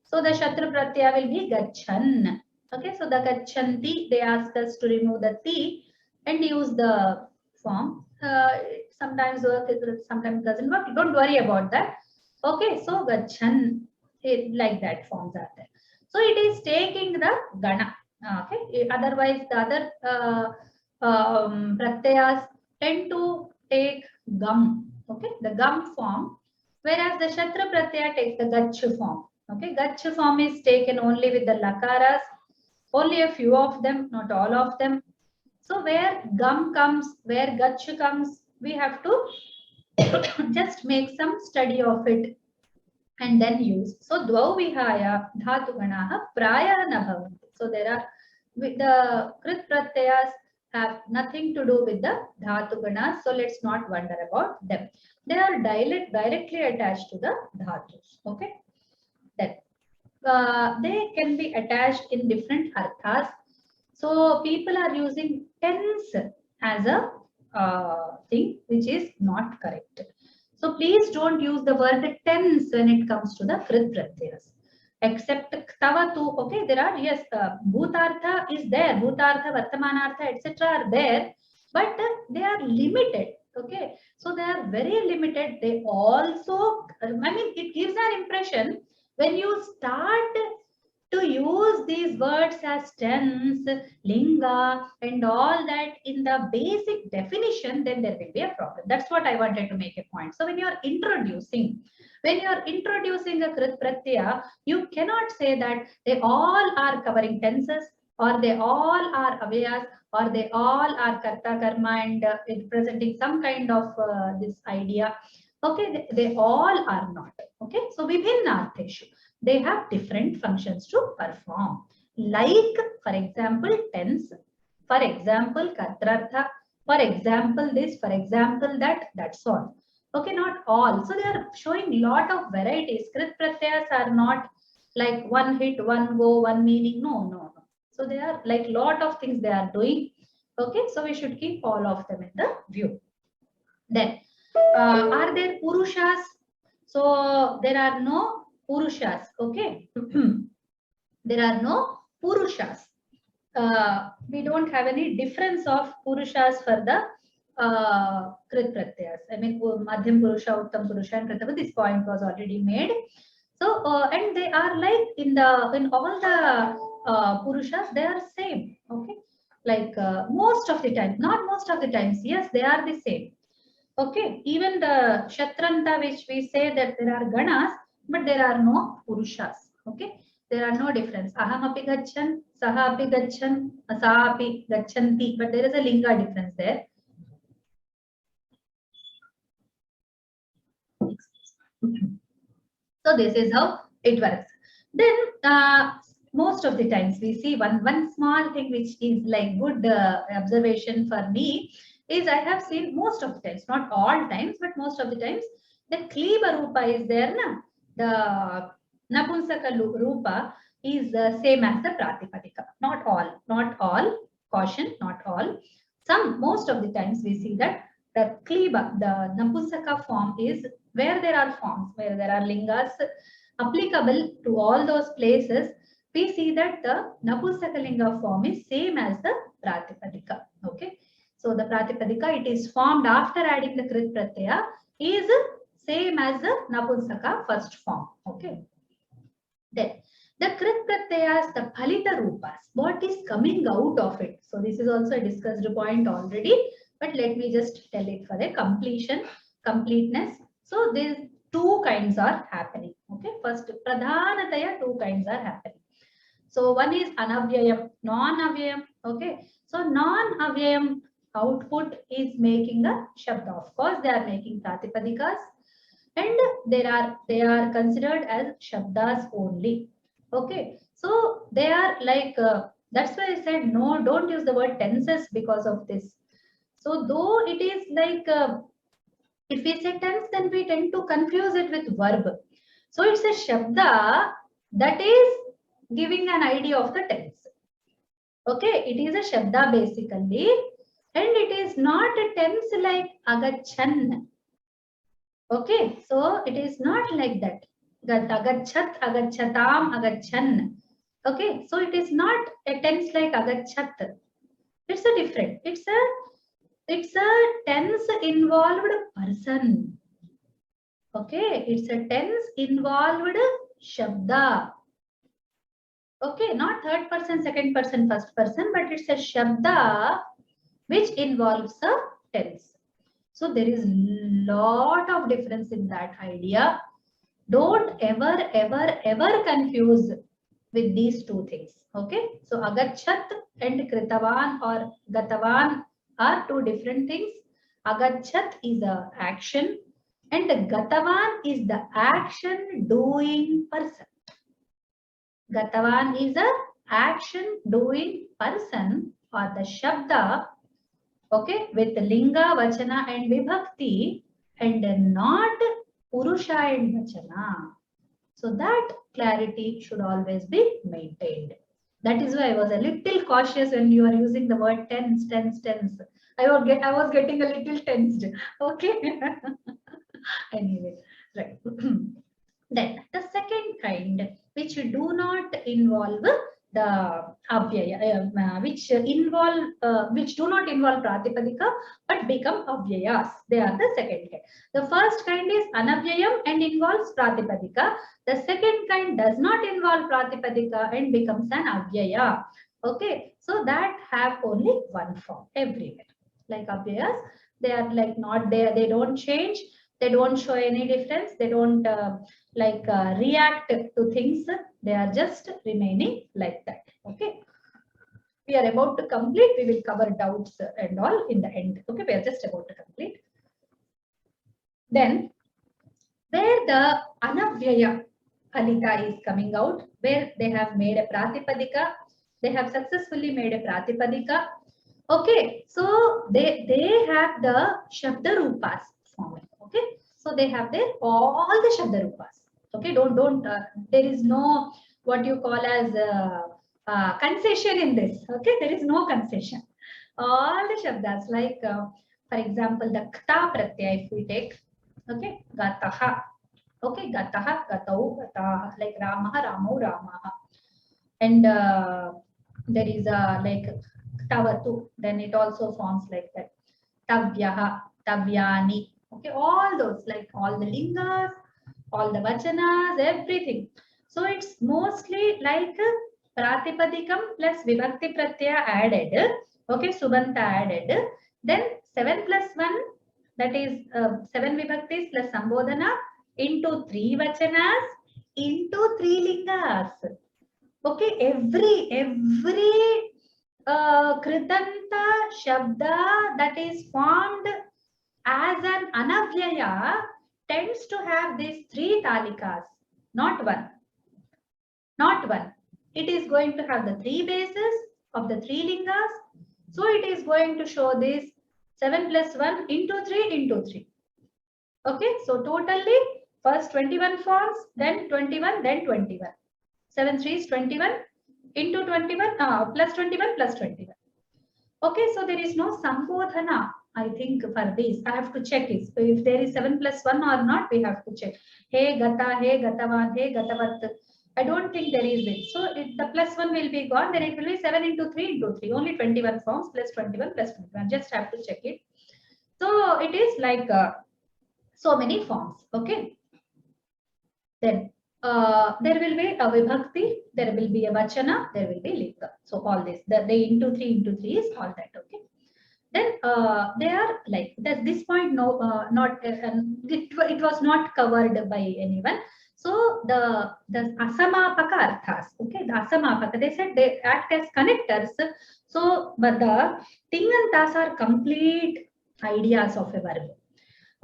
So the shatra pratyaya will be gacchan. Okay, so the gacchanti, they ask us to remove the ti and use the form. Sometimes work, sometimes doesn't work. Don't worry about that. Okay, so gacchan, like that forms are there. So it is taking the gana. Okay, otherwise the other pratyayas tend to take gum. Okay, the gum form, whereas the shatra pratyaya takes the gach form. Okay, gach form is taken only with the lakaras, only a few of them, not all of them. So where gum comes, where gach comes, we have to just make some study of it and then use. So dvau vihaya dhatu ganaha praya na bhavanti. So there are, the krit pratyayas have nothing to do with the dhatu ganas, so let's not wonder about them. They are directly attached to the dhatus. Okay, then they can be attached in different arthas. So people are using tense as a thing which is not correct. So please don't use the word tense when it comes to the krit pratyayas. Except ktavatu, okay, there are, yes, bhutartha is there, bhutartha, vartamanartha, etc. are there, but they are limited. Okay, so they are very limited. They also, I mean, it gives an impression when you start to use these words as tense, linga, and all that in the basic definition, then there will be a problem. That's what I wanted to make a point. So when you're introducing a krit pratyaya, you cannot say that they all are covering tenses, or they all are avyas, or they all are karta karma and representing some kind of this idea. Okay, they all are not. Okay, so vibhinna artheshu, they have different functions to perform. like, for example, tense, for example, katrartha, for example, this, for example, that, that's all. Okay, not all. So they are showing lot of varieties. Krit pratyayas are not like one hit, one go, one meaning. No, no, no. So they are like lot of things they are doing. Okay, so we should keep all of them in the view. Then, are there purushas? So there are no purushas. Okay, there are no purushas. We don't have any difference of purushas for the krit pratyayas. I mean, madhyam purusha, uttam purusha, and pratama. This point was already made. So, and they are like in all the purushas, they are same. Okay, like most of the time, not most of the times. Yes, they are the same. Okay, even the Shatranta, which we say that there are ganas, but there are no purushas. Okay, there are no difference. Aham api gachan, saha api gachan, sa api gachanti, but there is a linga difference there. So this is how it works. Then most of the times we see one small thing which is like good observation for me is I have seen most of the times, not all times, but most of the times, the Kliba Rupa is there. Na? The Napunsaka Rupa is same as the Pratipadika. Not all, caution, not all. Most of the times we see that the Kliba, the Napunsaka form is where there are forms, where there are lingas applicable to all those places. We see that the Napunsakalinga form is same as the Pratipadika. Okay. So the Pratipadika, it is formed after adding the Krit Pratyaya, is same as the Napunsaka first form. Okay. Then the Krit Pratyayas, the Phalita Rupas, what is coming out of it? So this is also a discussed point already, but let me just tell it for a completeness. So these two kinds are happening. Okay. First, Pradhanataya, two kinds are happening. So one is Anavyayam, non-avyayam. Okay. So non-avyayam output is making a shabda. Of course, they are making pratipadikas, and they are considered as shabdas only. Okay. So they are like that's why I said no, don't use the word tenses because of this. So though it is like if we say tense, then we tend to confuse it with verb. So it's a shabda that is giving an idea of the tense. Okay, it is a shabda basically, and it is not a tense like agachan. Okay, so it is not like that. Agachat, agachatam, agachan. Okay, so it is not a tense like agachat. It's a different. It's a tense involved person. Okay, it's a tense involved shabda. Okay, not third person, second person, first person, but it's a shabda which involves a tense. So there is lot of difference in that idea. Don't ever confuse with these two things. Okay, so agachat and kritavan or gatavan are two different things. Agachat is a action and gatavan is the action doing person. Gatavan is a action doing person or the shabda, okay, with linga, vachana and vibhakti, and not purusha and vachana. So that clarity should always be maintained. That is why I was a little cautious when you are using the word tense. I was getting a little tensed. Okay. Anyway, right. Then the second kind, which do not involve the avyaya, which do not involve pratipadika but become avyayas. They are the second kind. The first kind is anavyayam and involves pratipadika. The second kind does not involve pratipadika and becomes an avyaya. Okay, so that have only one form everywhere. Like avyayas, they are like not there. They don't change. They don't show any difference. They don't react to things. They are just remaining like that. Okay. We are about to complete. We will cover doubts and all in the end. Okay. We are just about to complete. Then, where the anavyaya Alita is coming out, where they have made a pratipadika They have successfully made a Pratipadika. Okay, so they have the Shabda Rupas forming. Okay, so they have their all the Shabda Rupas. Okay, don't there is no what you call as concession in this. Okay, there is no concession. All the Shabdas, like for example, the Kta Pratyaya, if we take, okay, Gataha. Okay, Gataha, Gatau, Gataha, like Ramaha, Ramau, Ramaha. And there is a like Tavatu, then it also forms like that. Tavyaha, Tavyani. Okay, all those, like all the lingas, all the vachanas, everything. So it's mostly like Pratipadikam plus Vibhakti Pratyaya added. Okay, Subanta added. Then 7 plus 1, that is 7 Vibhaktis plus Sambodhana into 3 vachanas into 3 lingas. Okay, every Kritanta Shabda that is formed as an Anavyaya tends to have these 3 talikas, not one. Not one. It is going to have the 3 bases of the 3 lingas. So it is going to show this 7 plus 1 into 3 into 3. Okay, so totally first 21 forms, then 21, then 21. 7 3s 21 into 21 plus 21 plus 21. Okay, so there is no Sambodhana, I think, for this. I have to check it. So if there is 7 plus 1 or not, we have to check. Hey Gata, hey Gatavan, hey Gatavat. I don't think there is it. So if the plus 1 will be gone, then it will be 7 into 3 into 3. Only 21 forms plus 21 plus 21. Just have to check it. So it is like so many forms. Okay. Then there will be a Vibhakti, there will be a Vachana, there will be Linga. So all this, the into 3 is all that. Okay. Then they are like at this point, no, it was not covered by anyone. So the asamapaka arthas, okay, the asamapaka, they said they act as connectors. So, but the tingantas are complete ideas of a verb.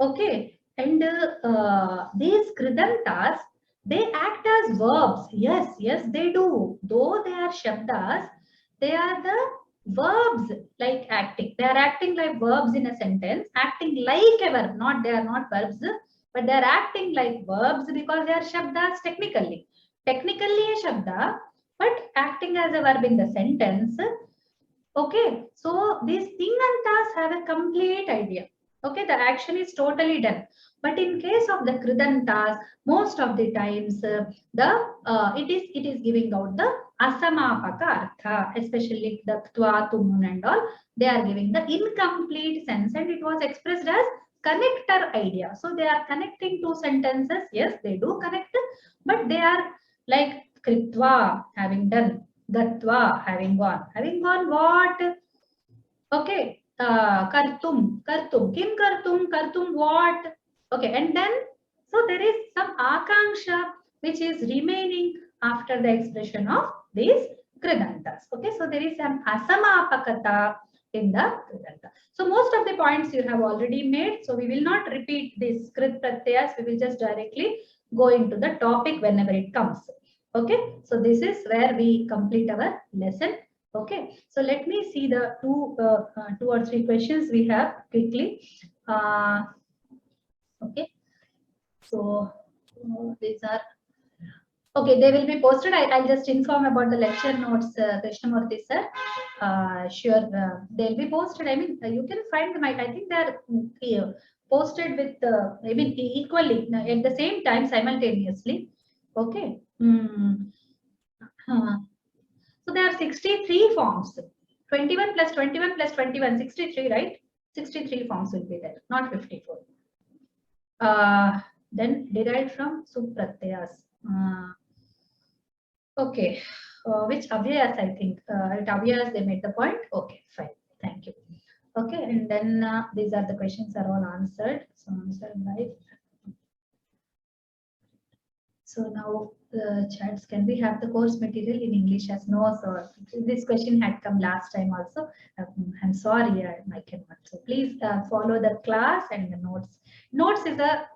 Okay, and these kridantas, they act as verbs. Yes, they do. Though they are shabdas, they are the verbs like acting. They are acting like verbs in a sentence, acting like a verb. Not they are not verbs, but they are acting like verbs because they are shabdas technically. Technically a shabda, but acting as a verb in the sentence. Okay, so these tingantas have a complete idea. Okay, the action is totally done. But in case of the kridantas, most of the times it is giving out the asamapaka artha, especially the tva, tumun and all. They are giving the incomplete sense, and it was expressed as connector idea. So they are connecting two sentences. Yes, they do connect, but they are like kritva, having done, gatva, having gone what? Okay, kartum, kartum what? Okay, and then so there is some akanksha which is remaining after the expression of these kridantas. Okay, so there is some asamapakata in the kridanta. So most of the points you have already made. So we will not repeat this krit pratyas. We will just directly go into the topic whenever it comes. Okay, so this is where we complete our lesson. Okay, so let me see the two or three questions we have quickly. Okay, so these are okay. They will be posted. I'll just inform about the lecture notes, Krishnamurthy sir. Sure, they'll be posted. I mean, you can find them. I think they are posted with I mean equally at the same time simultaneously. Okay. So there are 63 forms. 21 plus 21 plus 21, 63, right? 63 forms will be there, not 54. Then derived from supratyas. Okay, which avyas I think? At avyas they made the point. Okay, fine. Thank you. Okay, and then these are the questions are all answered. So answered by. So now chats, can we have the course material in English? As no, sir. This question had come last time also. I'm sorry, I cannot. So please follow the class and the notes. Notes is a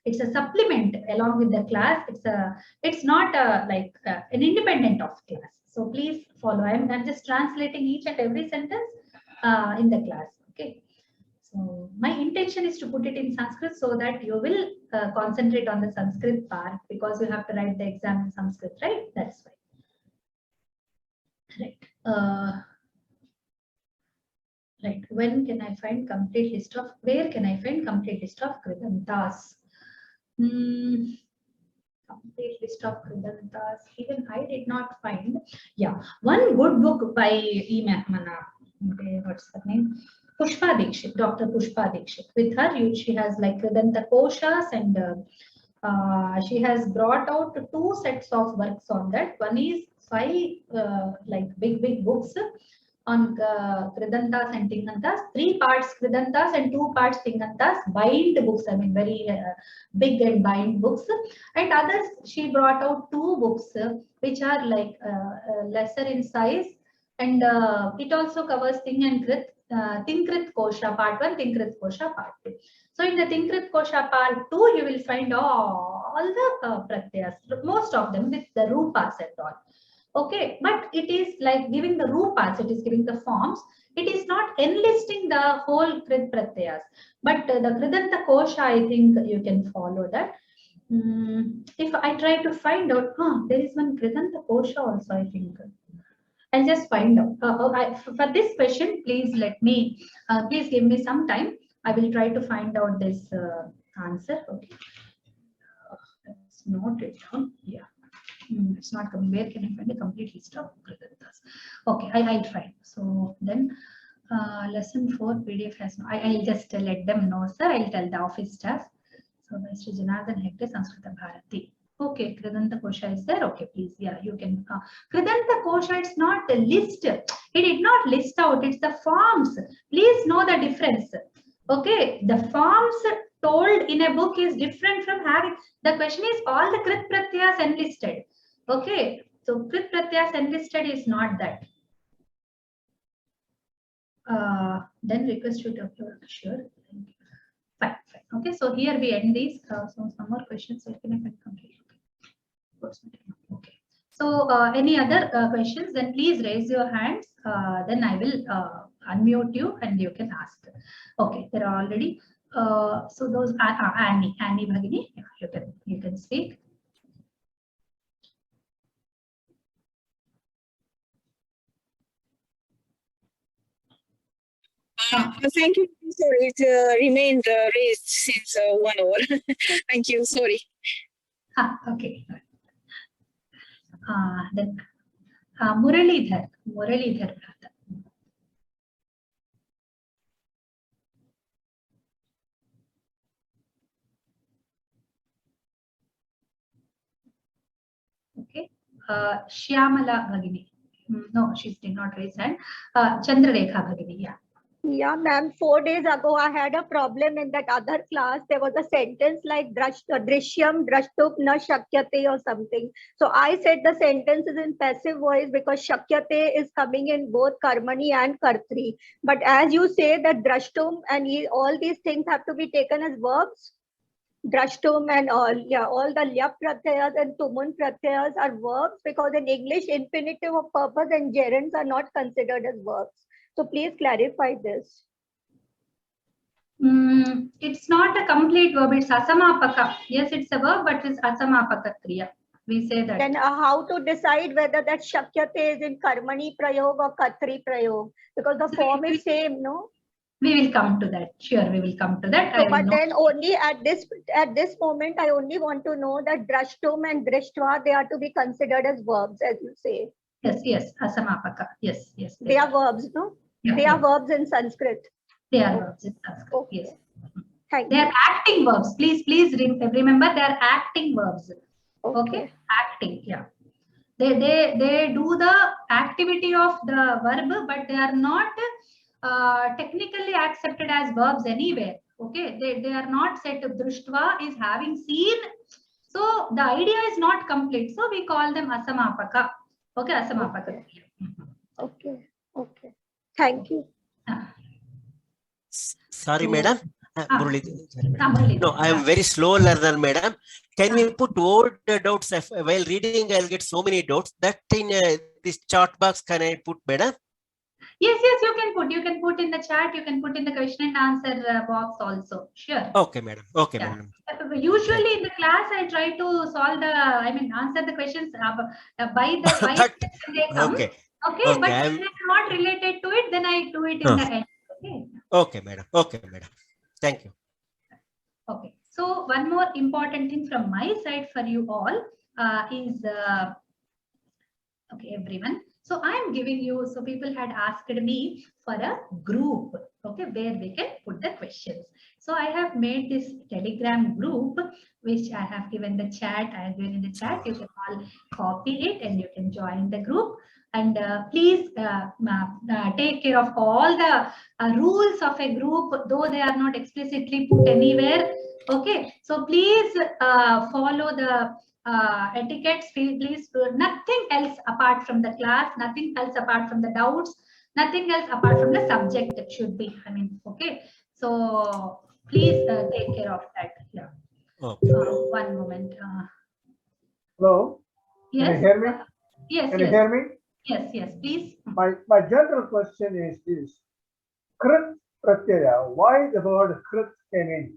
it's a supplement along with the class. It's not an independent of class. So please follow. I'm just translating each and every sentence in the class. Okay. So my intention is to put it in Sanskrit so that you will concentrate on the Sanskrit part, because you have to write the exam in Sanskrit, right? That's why. Right. Right. When can I find complete list of? Where can I find complete list of Kridantas? Complete list of Kridantas. Even I did not find. Yeah, one good book by what's the name? Pushpa Dikshit, Dr. Pushpa Dikshit. With her, she has like Kridanta Koshas, and she has brought out 2 sets of works on that. One is 5 big books on Kridantas and Tingantas, 3 parts Kridantas and 2 parts Tingantas, bind books, I mean very big and bind books. And others, she brought out 2 books which are like lesser in size, and it also covers Ting and Krit. Tinkrit Kosha part 1, Tinkrit Kosha part 2. So in the Tinkrit Kosha part 2, you will find all the pratyas, most of them with the rupas and all. Okay, but it is like giving the rupas, it is giving the forms. It is not enlisting the whole Krit pratyas. But the Kridanta Kosha, I think you can follow that. If I try to find out, there is one Kridanta Kosha also, I think. I'll just find out. For this question, please let me, please give me some time. I will try to find out this answer. Okay. Let's note it down. Yeah. It's not coming. Where can I find a complete list of Kridantas? Okay, I'll try. So then, lesson 4 PDF has no. I'll just let them know, sir. I'll tell the office staff. So, Mr. Janardhan Hegde, Sanskrita Bharati. Okay, Kridanta Kosha is there. Okay, please. Yeah, you can. Kridanta Kosha, it's not a list. It did not list out. It's the forms. Please know the difference. Okay, the forms told in a book is different from having. The question is all the Krit Pratyas enlisted. Okay, so Krit Pratyas enlisted is not that. Then request you to upload. Sure. Fine. Okay, so here we end these. So some more questions. So can I complete? Okay. So any other questions? Then please raise your hands. Then I will unmute you and you can ask. Okay, there are already. So those Annie Bhagini, you can speak. Thank you. Sorry, it remained raised since 1 hour. Thank you. Sorry. Okay. Then Muralidhar brother. Okay. Shyamala Bhagini. No, she did not raise hand. Chandralekha Bhagini. Yeah. Yeah, ma'am. 4 days ago, I had a problem in that other class. There was a sentence like Drishyam, Drashtup, na Shakyate or something. So I said the sentence is in passive voice because Shakyate is coming in both Karmani and Kartri. But as you say that Drashtum and all these things have to be taken as verbs. Drashtum and all, yeah, all the Lyap Pratyayas and Tumun Pratyayas are verbs because in English, infinitive of purpose and gerunds are not considered as verbs. So please clarify this. It's not a complete verb. It's asamapaka. Yes, it's a verb, but it's asamapaka kriya. We say that. Then how to decide whether that shakyate is in karmani prayog or katri prayog? Because the form is same, no? We will come to that. Sure, we will come to that. So, but then only at this moment, I only want to know that drashtum and drishtva, they are to be considered as verbs, as you say. Yes, asamapaka. Yes. They are verbs, no? Yeah, they are verbs in Sanskrit. They are verbs in Sanskrit. Okay. Yes. Thank they you. are acting verbs. Please remember they are acting verbs. Okay. Acting. Yeah. They do the activity of the verb, but they are not technically accepted as verbs anywhere. Okay. They are not said. Drishtva is having seen. So the idea is not complete. So we call them asamapaka. Okay, asamapaka. Okay. Okay. Thank you. Sorry, So, madam. Murali. No, I am very slow learner, madam. Can we put all the doubts? While reading, I'll get so many doubts. That in this chat box, can I put, madam? Yes, yes, you can put. You can put in the chat. You can put in the question and answer box also. Sure. Okay, madam. Okay, Yeah. madam. Usually in the class, I try to solve answer the questions by the when they come. Okay. Okay, Okay, but when it's not related to it, then I do it in the end. Okay. Okay, madam. Okay, madam. Thank you. Okay. So one more important thing from my side for you all is okay, everyone. So I am giving you. So people had asked me for a group. Okay, where we can put the questions. So I have made this Telegram group, which I have given the chat. I have given in the chat. You can all copy it and you can join the group. And please take care of all the rules of a group, though they are not explicitly put anywhere. Okay, so please follow the etiquettes. Please do nothing else apart from the class, nothing else apart from the doubts, nothing else apart from the subject. It should be. Okay. So please take care of that. Yeah. Okay. One moment. Hello. Yes. Can you hear me? Yes. Can yes. you hear me? Yes. Yes. Please. My general question is this: Krit Pratyaya. Why the word Krit came in?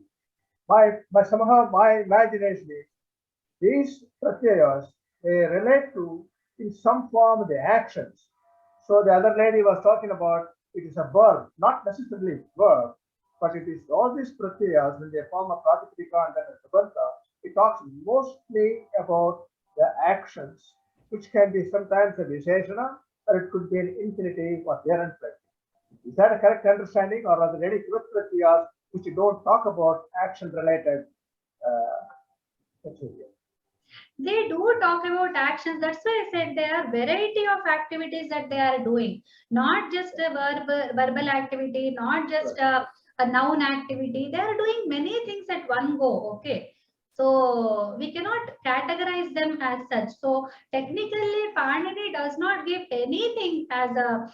Somehow my imagination is these pratyayas, they relate to in some form the actions. So the other lady was talking about it is a verb, not necessarily verb, but it is all these pratyayas when they form a pratipadika and then a sabanta. It talks mostly about the actions, which can be sometimes a visheshana or it could be an infinitive or gerund phrase. Is that a correct understanding, or are there any pratyayas which you don't talk about action related? They do talk about actions. That's why I said there are variety of activities that they are doing, not just a verbal activity, not just a noun activity. They are doing many things at one go. Okay, so we cannot categorize them as such. So technically, Panini does not give anything as a.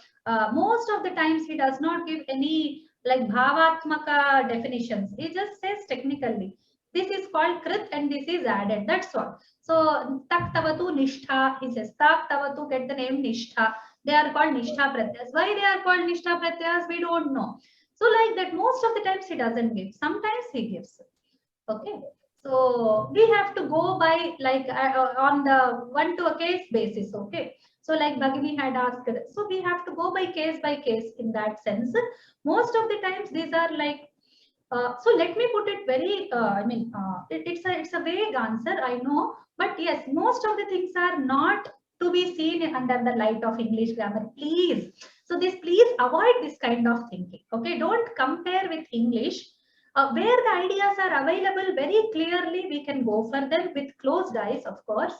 Most of the times, he does not give any like bhavatmaka definitions. He just says technically. This is called krit and this is added. That's all. So tak tavatu nishtha, he says tak tavatu, get the name nishtha. They are called nishtha pratyas. Why they are called nishtha pratyas, we don't know. So like that, most of the times he doesn't give. Sometimes he gives. Okay. So we have to go by like on the one to a case basis. Okay. So like Bhagini had asked, so we have to go by case in that sense. Most of the times these are like. So let me put it very, it's a vague answer, I know, but yes, most of the things are not to be seen under the light of English grammar, please. So please avoid this kind of thinking, okay? Don't compare with English. Where the ideas are available very clearly, we can go for them with closed eyes, of course.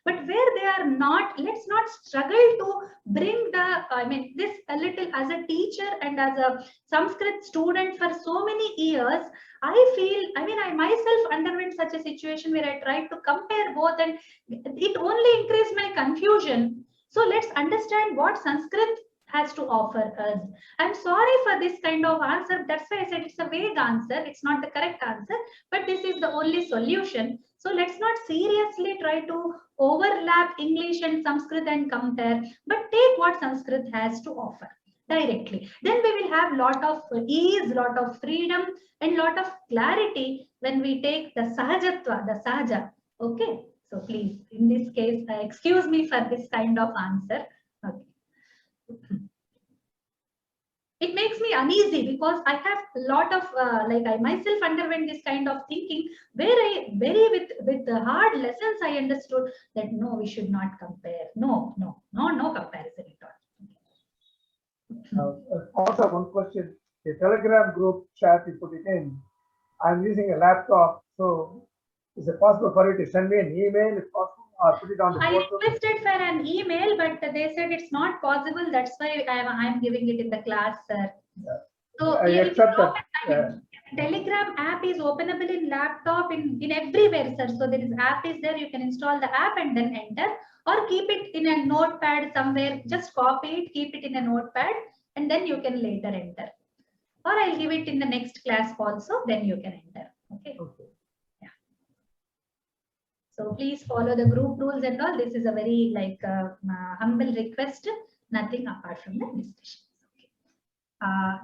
But where they are not, let's not struggle to bring this a little as a teacher and as a Sanskrit student for so many years. I feel, I myself underwent such a situation where I tried to compare both and it only increased my confusion. So let's understand what Sanskrit has to offer us. I'm sorry for this kind of answer. That's why I said it's a vague answer. It's not the correct answer, but this is the only solution. So let's not seriously try to overlap English and Sanskrit and compare, but take what Sanskrit has to offer directly. Then we will have lot of ease, lot of freedom and lot of clarity when we take the sahajatva, the sahaja. Okay. So please, in this case, excuse me for this kind of answer. Okay. It makes me uneasy because I have a lot of I myself underwent this kind of thinking where I with the hard lessons I understood that no, we should not compare. No comparison at all. Also, one question: the Telegram group chat you put it in. I'm using a laptop, so is it possible for you to send me an email if possible? Put it on the I portal. requested for an email, but they said it's not possible. That's why I'm giving it in the class, sir. Yeah. So except that Telegram app is openable in laptop in everywhere, sir. So there is app is there. You can install the app and then enter, or keep it in a notepad somewhere. Just copy it, keep it in a notepad, and then you can later enter. Or I'll give it in the next class also. Then you can enter. Okay. Yeah. So please follow the group rules and all. This is a very humble request. Nothing apart from the discussion.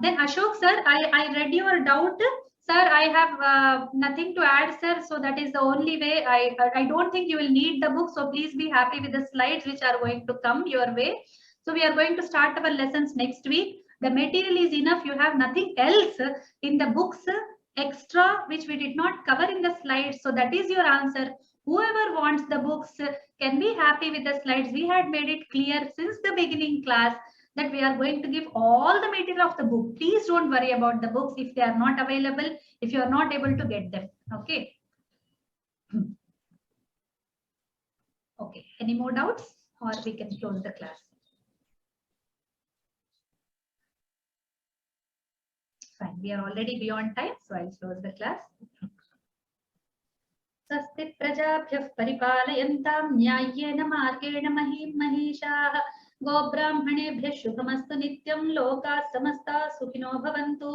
Then Ashok sir, I read your doubt. Sir, I have nothing to add, sir. So that is the only way. I don't think you will need the book. So please be happy with the slides which are going to come your way. So we are going to start our lessons next week. The material is enough. You have nothing else in the books extra which we did not cover in the slides. So that is your answer. Whoever wants the books can be happy with the slides. We had made it clear since the beginning class that we are going to give all the material of the book. Please don't worry about the books if they are not available, if you are not able to get them. Okay. Okay. Any more doubts, or we can close the class? Fine. We are already beyond time, so I'll close the class. स्वस्ति प्रजाभ्यः परिपालयन्तां न्याय्येन मार्गेण महीं महिषाः गोब्राह्मणेभ्यः शुभमस्तु नित्यं लोकाः समस्ताः सुखिनो भवन्तु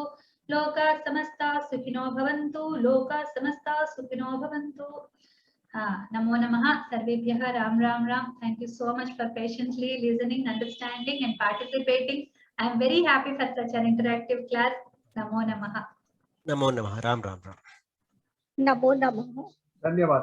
लोकाः समस्ताः सुखिनो भवन्तु लोकाः समस्ताः सुखिनो भवन्तु नमो नमः सर्वेभ्यः Ram Ram Ram. Thank you so much for patiently listening, understanding and participating. I am very happy for such an interactive class. Namo namaha. Namo namaha. Ram ram ram. Namo namaha. धन्यवाद.